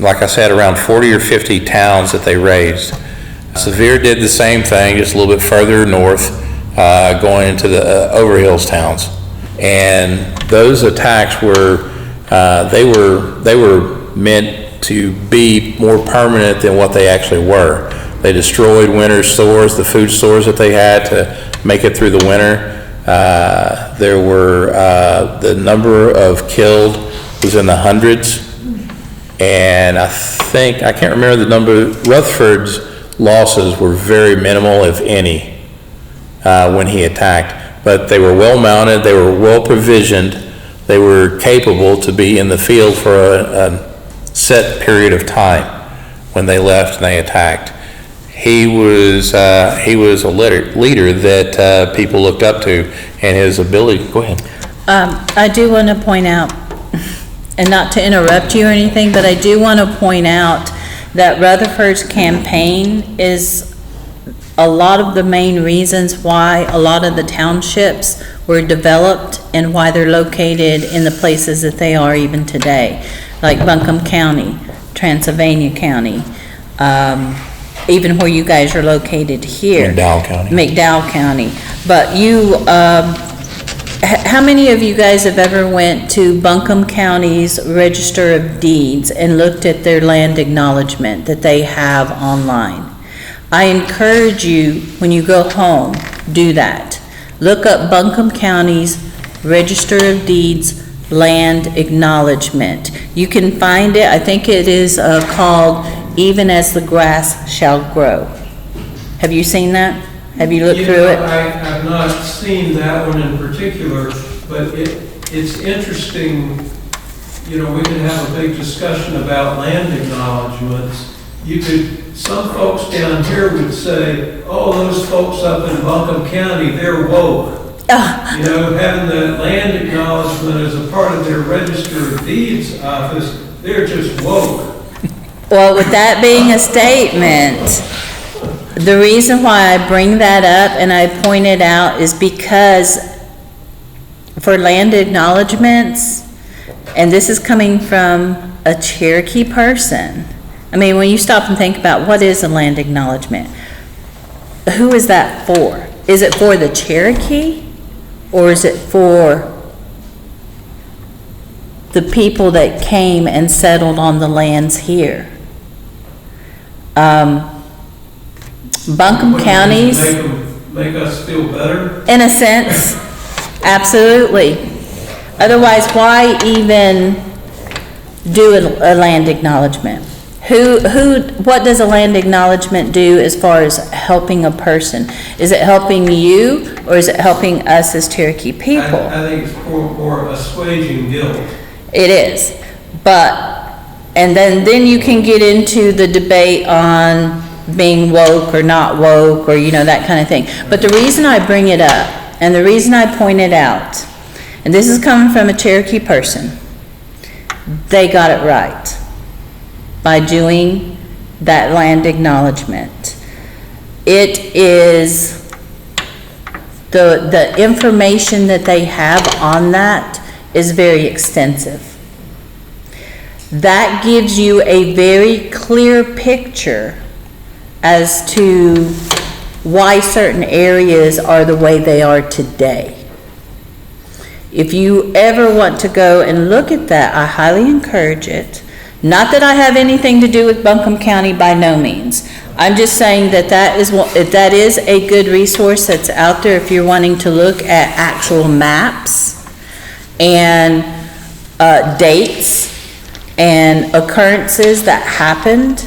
Like I said, around 40 or 50 towns that they raised. Sevier did the same thing, just a little bit further north, going into the Overhills towns. And those attacks were, they were meant to be more permanent than what they actually were. They destroyed winter stores, the food stores that they had to make it through the winter. There were, the number of killed was in the hundreds. And I can't remember the number, Rutherford's losses were very minimal, if any, when he attacked. But they were well mounted, they were well provisioned, they were capable to be in the field for a set period of time when they left and they attacked. He was a leader that people looked up to, and his ability. Go ahead. I do want to point out, and not to interrupt you or anything, but I do want to point out that Rutherford's campaign is a lot of the main reasons why a lot of the townships were developed and why they're located in the places that they are even today, like Buncombe County, Transylvania County, even where you guys are located here. McDowell County. McDowell County. But you, how many of you guys have ever went to Buncombe County's Register of Deeds and looked at their land acknowledgement that they have online? I encourage you, when you go home, do that. Look up Buncombe County's Register of Deeds land acknowledgement. You can find it, I think it is called Even as the Grass Shall Grow. Have you seen that? Have you looked through it? I have not seen that one in particular, but it's interesting. You know, we could have a big discussion about land acknowledgements. Some folks down here would say, oh, those folks up in Buncombe County, they're woke. You know, having that land acknowledgement as a part of their Register of Deeds office, they're just woke. Well, with that being a statement, the reason why I bring that up and I point it out is because for land acknowledgements, and this is coming from a Cherokee person. I mean, when you stop and think about what is a land acknowledgement, who is that for? Is it for the Cherokee, or is it for the people that came and settled on the lands here? Buncombe County's, Make us feel better? in a sense, absolutely. Otherwise, why even do a land acknowledgement? What does a land acknowledgement do as far as helping a person? Is it helping you, or is it helping us as Cherokee people? I think it's more assuaging guilt. It is, and then you can get into the debate on being woke or not woke, or, you know, that kind of thing. But the reason I bring it up, and the reason I point it out, and this is coming from a Cherokee person, they got it right by doing that land acknowledgement. It is the information that they have on that is very extensive. That gives you a very clear picture as to why certain areas are the way they are today. If you ever want to go and look at that, I highly encourage it. Not that I have anything to do with Buncombe County, by no means. I'm just saying that that is a good resource that's out there if you're wanting to look at actual maps and dates and occurrences that happened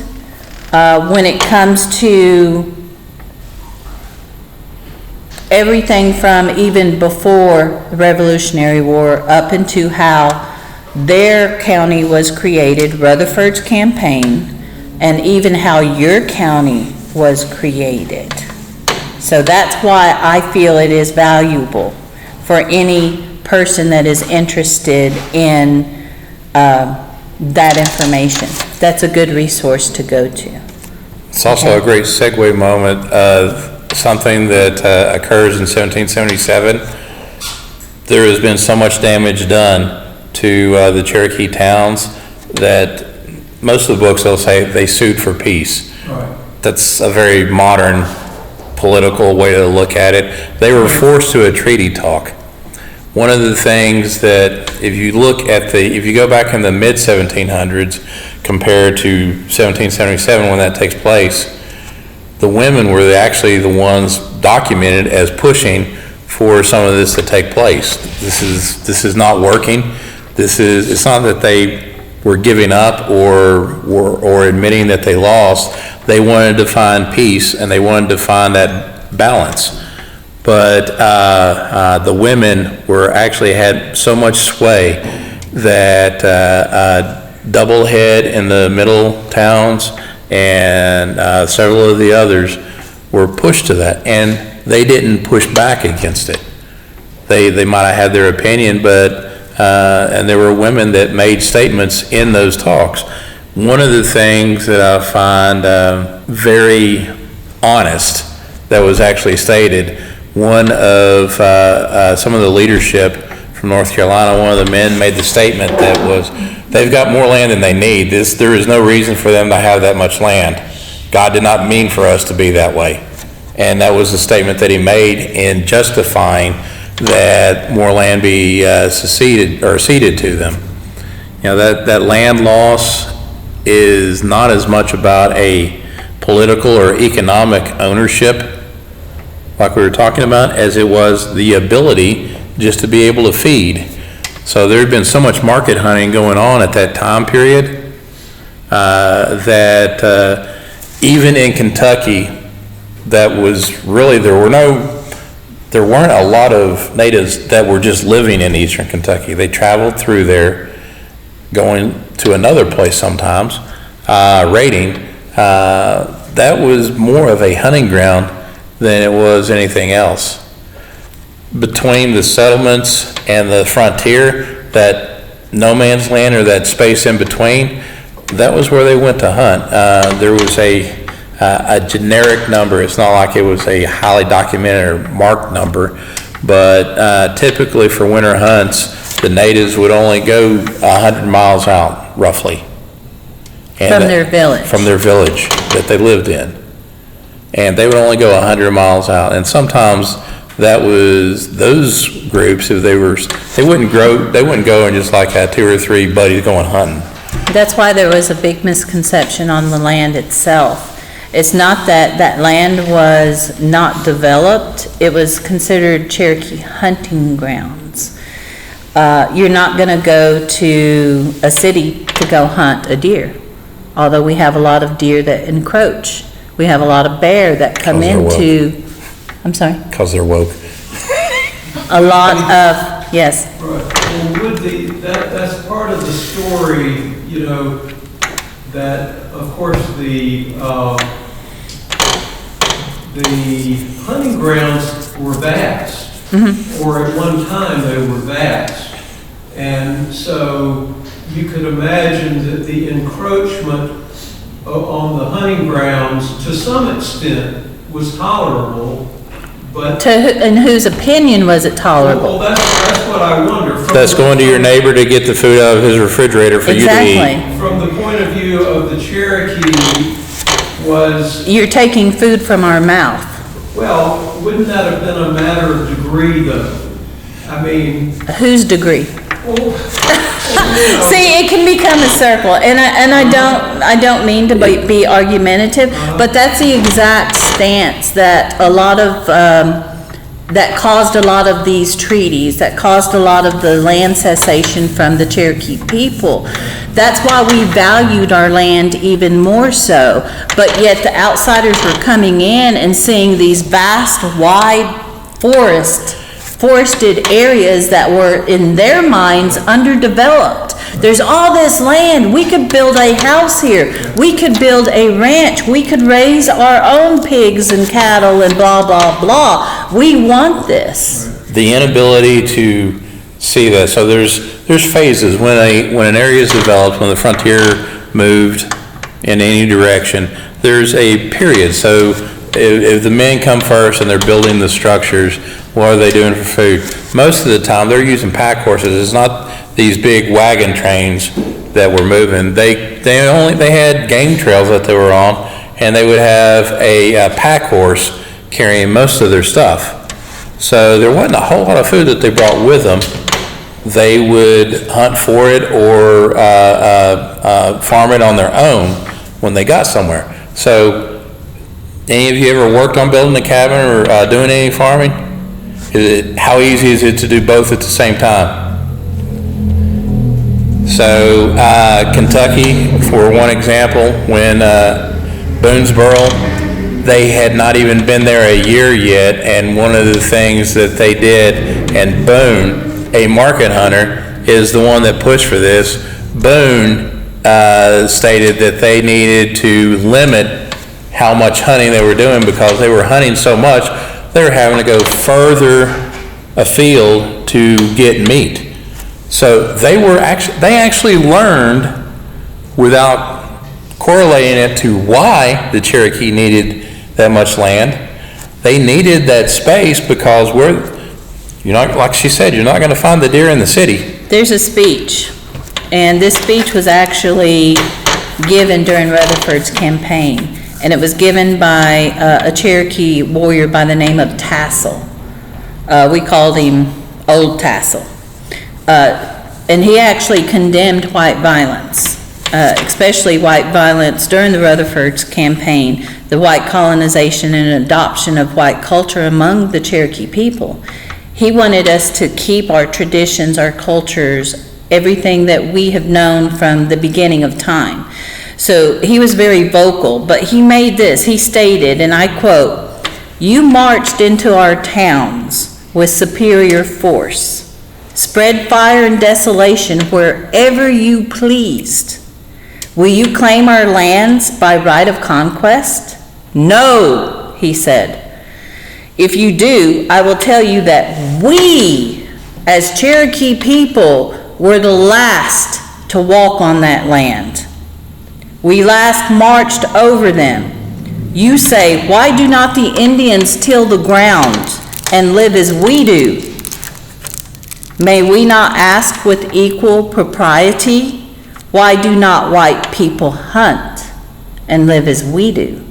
when it comes to everything from even before the Revolutionary War up into how their county was created, Rutherford's campaign, and even how your county was created. So that's why I feel it is valuable for any person that is interested in that information. That's a good resource to go to. It's also a great segue moment of something that occurs in 1777. There has been so much damage done to the Cherokee towns that most of the books they'll say they sued for peace. Right. That's a very modern political way to look at it. They were forced to a treaty talk. One of the things that if you go back in the mid 1700s compared to 1777 when that takes place, the women were actually the ones documented as pushing for some of this to take place. This is not working. It's not that they were giving up or admitting that they lost. They wanted to find peace and they wanted to find that balance. But the women actually had so much sway that Doublehead in the middle towns and several of the others were pushed to that, and they didn't push back against it. They might have had their opinion, but and there were women that made statements in those talks. One of the things that I find very honest that was actually stated, one of some of the leadership from North Carolina, one of the men made the statement that was, they've got more land than they need. There is no reason for them to have that much land. God did not mean for us to be that way. And that was the statement that he made in justifying that more land be ceded to them. You know, that land loss is not as much about a political or economic ownership like we were talking about as it was the ability just to be able to feed. So there had been so much market hunting going on at that time period that even in Kentucky, that was really, there weren't a lot of natives that were just living in eastern Kentucky. They traveled through there, going to another place sometimes, raiding. That was more of a hunting ground than it was anything else. Between the settlements and the frontier, that no man's land or that space in between, that was where they went to hunt. There was a generic number. It's not like it was a highly documented or marked number, but typically for winter hunts, the natives would only go 100 miles out, roughly. From their village. From their village that they lived in. And they would only go 100 miles out. And sometimes that was, those groups, if they wouldn't go and just like have 2 or 3 buddies going hunting. That's why there was a big misconception on the land itself. It's not that that land was not developed, it was considered Cherokee hunting grounds. You're not gonna go to a city to go hunt a deer, although we have a lot of deer that encroach. We have a lot of bear that come into, I'm sorry? Because they're woke. A lot of, yes. Right. Well, that's part of the story, you know, that of course the hunting grounds were vast, or at one time they were vast. And so you could imagine that the encroachment on the hunting grounds to some extent was tolerable, but... In whose opinion was it tolerable? Well, that's what I wonder. That's going to your neighbor to get the food out of his refrigerator for you to eat. Exactly. From the point of view of the Cherokee was, You're taking food from our mouth. well, wouldn't that have been a matter of degree though? I mean, Whose degree? well, you know, See, it can become a circle, and I don't mean to be argumentative, but that's the exact stance that a lot of, that caused a lot of these treaties, that caused a lot of the land cessation from the Cherokee people. That's why we valued our land even more so, but yet the outsiders were coming in and seeing these vast, wide forested areas that were, in their minds, underdeveloped. There's all this land, we could build a house here, we could build a ranch, we could raise our own pigs and cattle and blah, blah, blah. We want this. The inability to see that, so there's phases. When an area is developed, when the frontier moved in any direction, there's a period. So if the men come first and they're building the structures, what are they doing for food? Most of the time, they're using pack horses. It's not these big wagon trains that were moving. They had game trails that they were on, and they would have a pack horse carrying most of their stuff. So there wasn't a whole lot of food that they brought with them. They would hunt for it or farm it on their own when they got somewhere. So, any of you ever worked on building a cabin or doing any farming? How easy is it to do both at the same time? So, Kentucky, for one example, when Boonesboro, they had not even been there a year yet, and one of the things that they did, and Boone, a market hunter, is the one that pushed for this. Boone stated that they needed to limit how much hunting they were doing because they were hunting so much, they were having to go further afield to get meat. So they actually learned, without correlating it to why the Cherokee needed that much land, they needed that space because you're not, like she said, you're not going to find the deer in the city. There's a speech, and this speech was actually given during Rutherford's campaign, and it was given by a Cherokee warrior by the name of Tassel. We called him Old Tassel. And he actually condemned white violence, especially white violence during the Rutherford's campaign, the white colonization and adoption of white culture among the Cherokee people. He wanted us to keep our traditions, our cultures, everything that we have known from the beginning of time. So he was very vocal, but he made this, he stated, and I quote, "You marched into our towns with superior force, spread fire and desolation wherever you pleased. Will you claim our lands by right of conquest? No," he said. "If you do, I will tell you that we, as Cherokee people, were the last to walk on that land. We last marched over them. You say, why do not the Indians till the ground and live as we do? May we not ask with equal propriety, why do not white people hunt and live as we do?"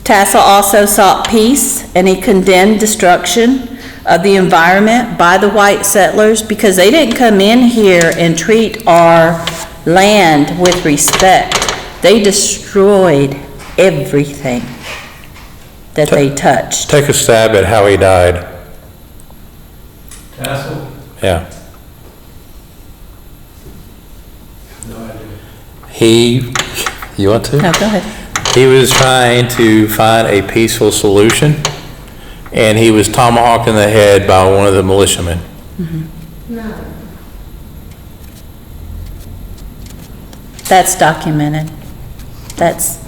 Tassel also sought peace, and he condemned destruction of the environment by the white settlers because they didn't come in here and treat our land with respect. They destroyed everything that they touched. Take a stab at how he died. Tassel? Yeah. No idea. You want to? No, go ahead. He was trying to find a peaceful solution, and he was tomahawked in the head by one of the militiamen. That's documented. That's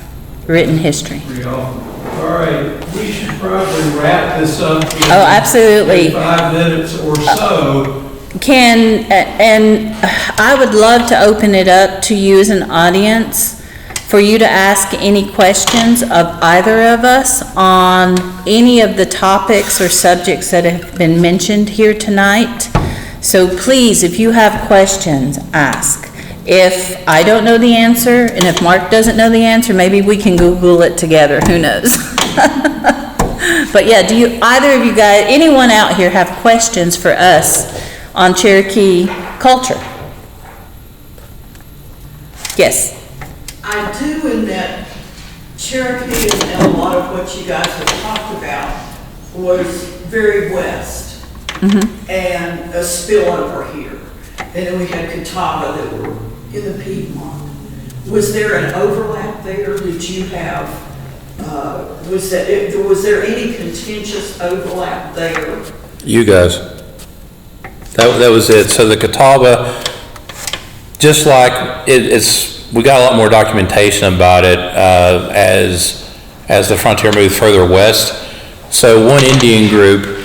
written history. All right, we should probably wrap this up. Oh, absolutely. In 5 minutes or so. And I would love to open it up to you as an audience for you to ask any questions of either of us on any of the topics or subjects that have been mentioned here tonight. So please, if you have questions, ask. If I don't know the answer, and if Mark doesn't know the answer, maybe we can Google it together, who knows? But yeah, do you, either of you guys, anyone out here have questions for us on Cherokee culture? Yes? I do, in that Cherokee and a lot of what you guys have talked about was very west. And a spillover here. And then we had Catawba that were in the Piedmont. Was there an overlap there? Did you have, was there any contentious overlap there? You guys. That was it. So the Catawba, just like we got a lot more documentation about it as the frontier moved further west. So one Indian group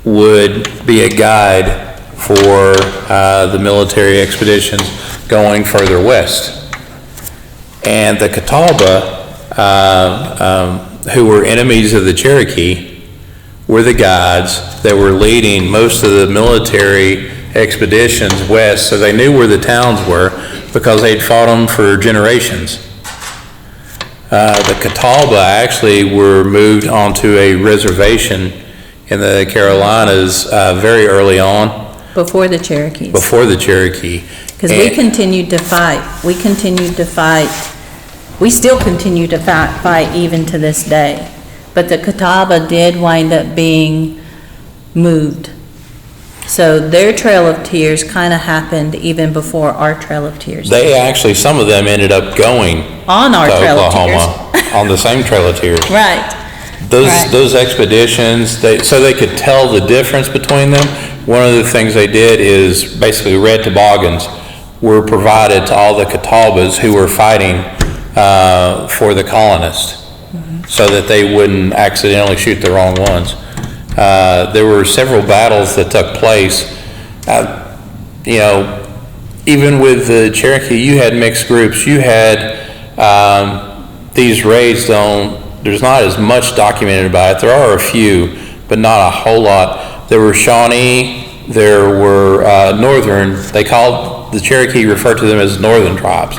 would be a guide for the military expeditions going further west. And the Catawba, who were enemies of the Cherokee, were the guides that were leading most of the military expeditions west, so they knew where the towns were because they'd fought them for generations. The Catawba actually were moved onto a reservation in the Carolinas very early on. Before the Cherokees. Before the Cherokee. Because we continued to fight. We still continue to fight even to this day. But the Catawba did wind up being moved. So their Trail of Tears kind of happened even before our Trail of Tears. They actually, some of them ended up going on our to Trail Oklahoma, of Tears. on the same Trail of Tears. Right. Those expeditions, so they could tell the difference between them. One of the things they did is basically red toboggans were provided to all the Catawbas who were fighting for the colonists, so that they wouldn't accidentally shoot the wrong ones. There were several battles that took place. Even with the Cherokee, you had mixed groups. You had these raids there's not as much documented about it. There are a few, but not a whole lot. There were Shawnee, there were Northern, the Cherokee referred to them as Northern tribes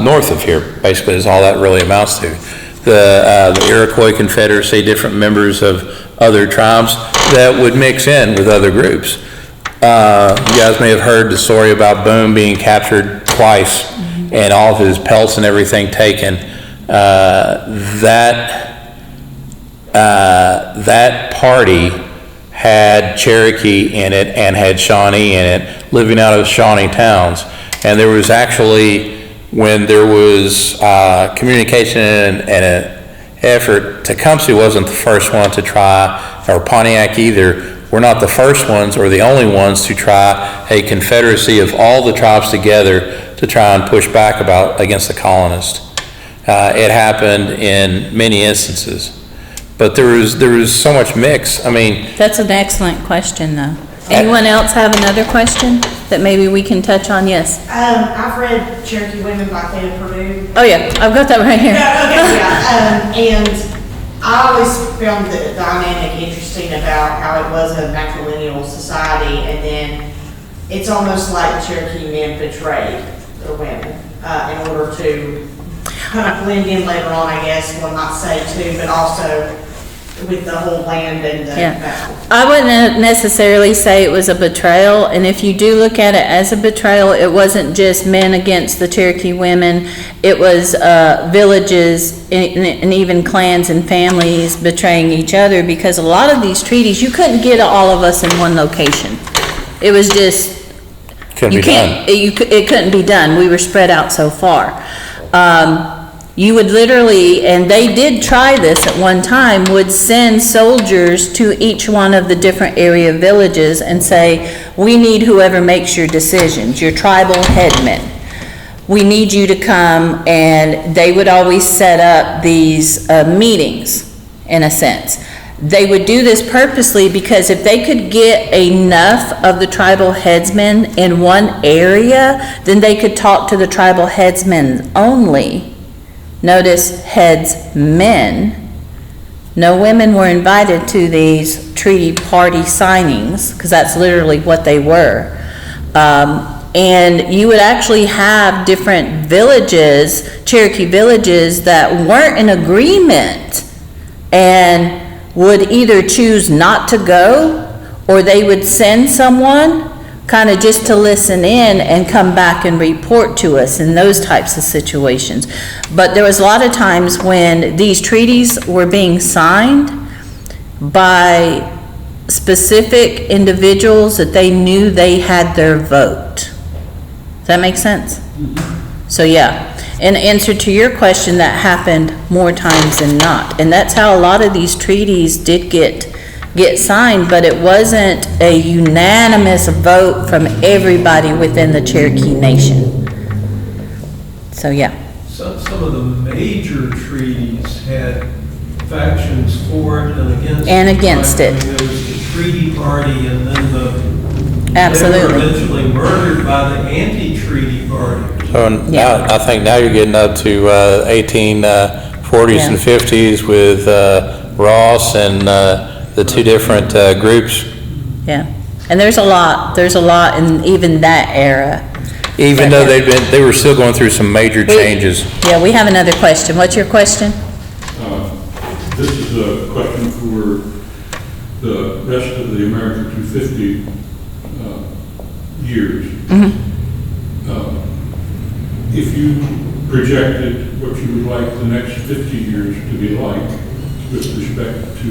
north of here, basically, is all that really amounts to. The Iroquois Confederacy, different members of other tribes that would mix in with other groups. You guys may have heard the story about Boone being captured twice and all of his pelts and everything taken. That party had Cherokee in it and had Shawnee in it, living out of Shawnee towns. And there was actually, when there was communication and an effort, Tecumseh wasn't the first one to try, or Pontiac either, were not the first ones or the only ones to try a confederacy of all the tribes together to try and push back against the colonists. It happened in many instances, but there was so much mix. I mean, that's an excellent question, though. Anyone else have another question that maybe we can touch on? Yes. I've read Cherokee Women by Theda Purdue. Oh yeah, I've got that right here. And I always found the dynamic interesting about how it was a matrilineal society, and then it's almost like Cherokee men betrayed their women in order to kind of blend in later on, I guess, one might say too, but also with the whole land and the battle. I wouldn't necessarily say it was a betrayal, and if you do look at it as a betrayal, it wasn't just men against the Cherokee women. It was villages and even clans and families betraying each other, because a lot of these treaties, you couldn't get all of us in one location. It was just, it couldn't be done. We were spread out so far. You would literally, and they did try this at one time, would send soldiers to each one of the different area villages and say, we need whoever makes your decisions, your tribal headmen. We need you to come, and they would always set up these meetings, in a sense. They would do this purposely because if they could get enough of the tribal headsmen in one area, then they could talk to the tribal headsmen only. Notice headsmen. No women were invited to these treaty party signings, because that's literally what they were. And you would actually have different villages, Cherokee villages, that weren't in agreement and would either choose not to go, or they would send someone kind of just to listen in and come back and report to us in those types of situations. But there was a lot of times when these treaties were being signed by specific individuals that they knew they had their vote. Does that make sense? So yeah, in answer to your question, that happened more times than not. And that's how a lot of these treaties did get signed, but it wasn't a unanimous vote from everybody within the Cherokee Nation. So yeah. Some of the major treaties had factions for it and against it. And against it. I mean, there was the treaty party and then they were Absolutely. eventually murdered by the anti-treaty party. So now, I think now you're getting up to 1840s and 50s with Ross and the two different groups. Yeah. And there's a lot in even that era. Even though they were still going through some major changes. Yeah, we have another question. What's your question? This is a question for the rest of the America 250 years. If you projected what you would like the next 50 years to be like with respect to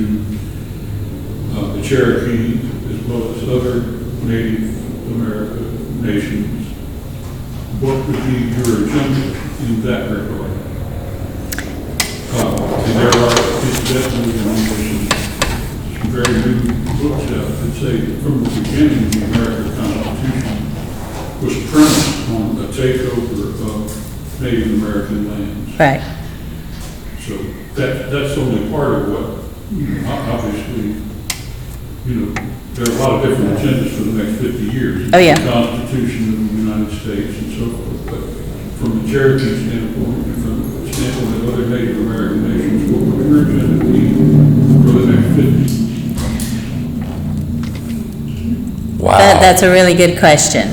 the Cherokee as well as other Native American nations, what would be your agenda in that regard? And there are definitely some very new books out that say from the beginning the American Constitution was premised on a takeover of Native American lands. Right. So that's only part of what, obviously, there are a lot of different agendas for the next 50 years. Oh, yeah. The Constitution of the United States and so forth. But from the Cherokee standpoint, and from the standpoint of other Native American nations, what would your agenda be for the next 50? Wow. That's a really good question.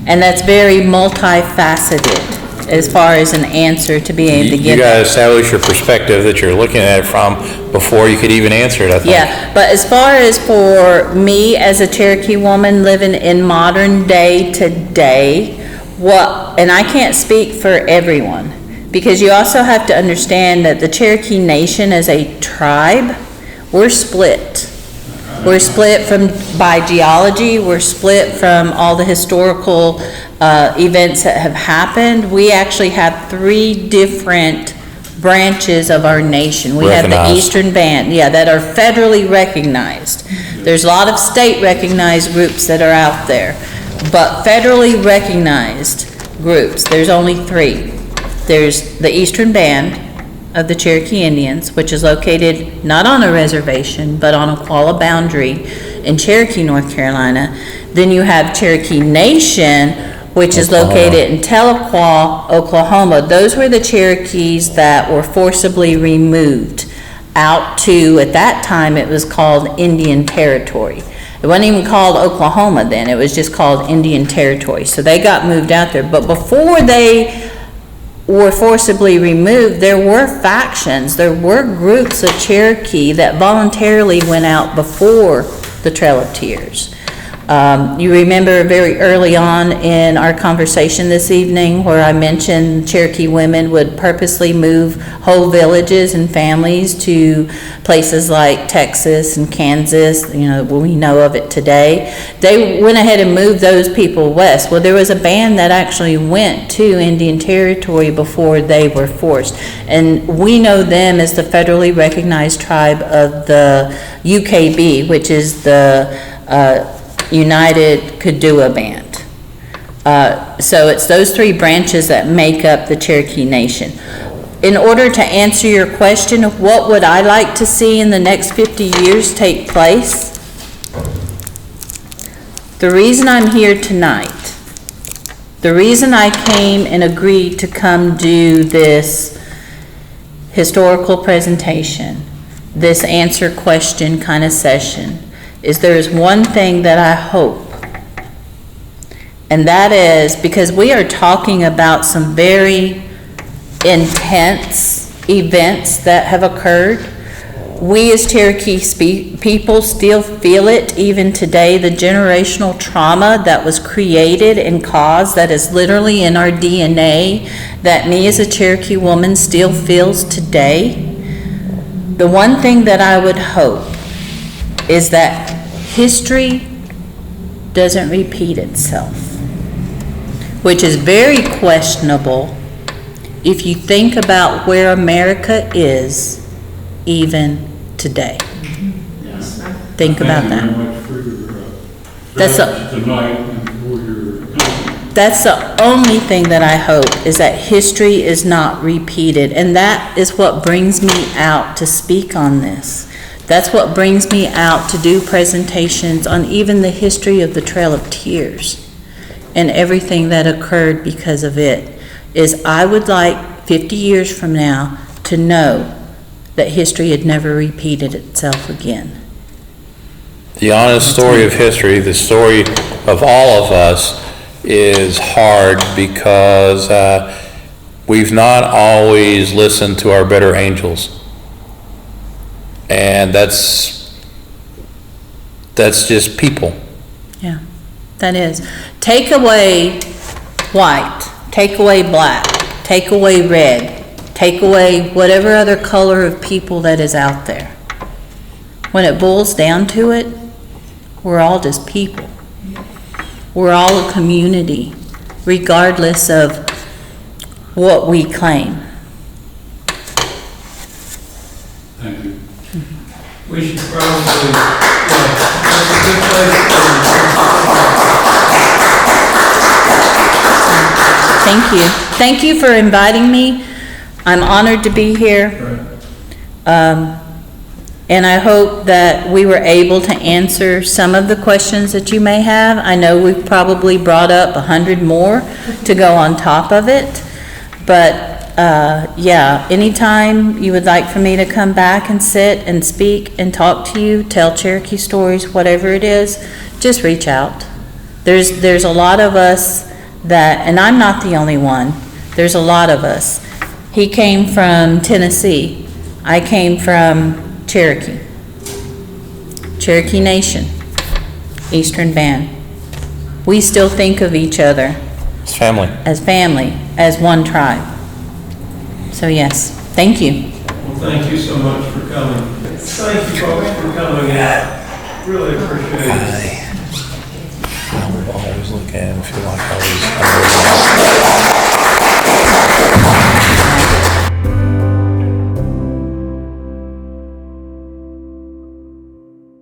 And that's very multifaceted as far as an answer to be able to You give. gotta establish your perspective that you're looking at it from before you could even answer it, I think. Yeah, but as far as for me as a Cherokee woman living in modern day today, and I can't speak for everyone, because you also have to understand that the Cherokee Nation as a tribe, we're split. We're split by geology, we're split from all the historical events that have happened. We actually have 3 different branches of our nation. We have the Recognized. Eastern Band, that are federally recognized. There's a lot of state recognized groups that are out there, but federally recognized groups, there's only 3. There's the Eastern Band of the Cherokee Indians, which is located not on a reservation, but on a Qualla boundary in Cherokee, North Carolina. Then you have Cherokee Nation, which is located in Tahlequah, Oklahoma. Those were the Cherokees that were forcibly removed out to, at that time, it was called Indian Territory. It wasn't even called Oklahoma then, it was just called Indian Territory. So they got moved out there. But before they were forcibly removed, there were factions, there were groups of Cherokee that voluntarily went out before the Trail of Tears. You remember very early on in our conversation this evening where I mentioned Cherokee women would purposely move whole villages and families to places like Texas and Kansas, we know of it today. They went ahead and moved those people west. Well, there was a band that actually went to Indian Territory before they were forced. And we know them as the federally recognized tribe of the UKB, which is the United Kidua Band. So it's those 3 branches that make up the Cherokee Nation. In order to answer your question of what would I like to see in the next 50 years take place, the reason I'm here tonight, the reason I came and agreed to come do this historical presentation, this answer question kind of session, is there is one thing that I hope And that is because we are talking about some very intense events that have occurred. We as Cherokee people still feel it even today, the generational trauma that was created and caused, that is literally in our DNA, that me as a Cherokee woman still feels today. The one thing that I would hope is that history doesn't repeat itself, which is very questionable if you think about where America is even today. Think about that. Thank you very much for your That's thoughts tonight and for your comments. That's the only thing that I hope, is that history is not repeated. And that is what brings me out to speak on this. That's what brings me out to do presentations on even the history of the Trail of Tears and everything that occurred because of it, is I would like 50 years from now to know that history had never repeated itself again. The honest story of history, the story of all of us, is hard because we've not always listened to our better angels. And that's just people. Yeah, that is. Take away white, take away black, take away red, take away whatever other color of people that is out there. When it boils down to it, we're all just people. We're all a community, regardless of what we claim. Thank you. We should probably, that's a good place Thank you. Thank you for inviting me. I'm honored to be here. And I hope that we were able to answer some of the questions that you may have. I know we've probably brought up 100 more to go on top of it. But yeah, anytime you would like for me to come back and sit and speak and talk to you, tell Cherokee stories, whatever it is, just reach out. There's a lot of us that, and I'm not the only one, there's a lot of us. He came from Tennessee. I came from Cherokee. Cherokee Nation, Eastern Band. We still think of each other It's family. as one tribe. So yes, thank you. Well, thank you so much for coming. Thank you folks for coming out. Really appreciate it.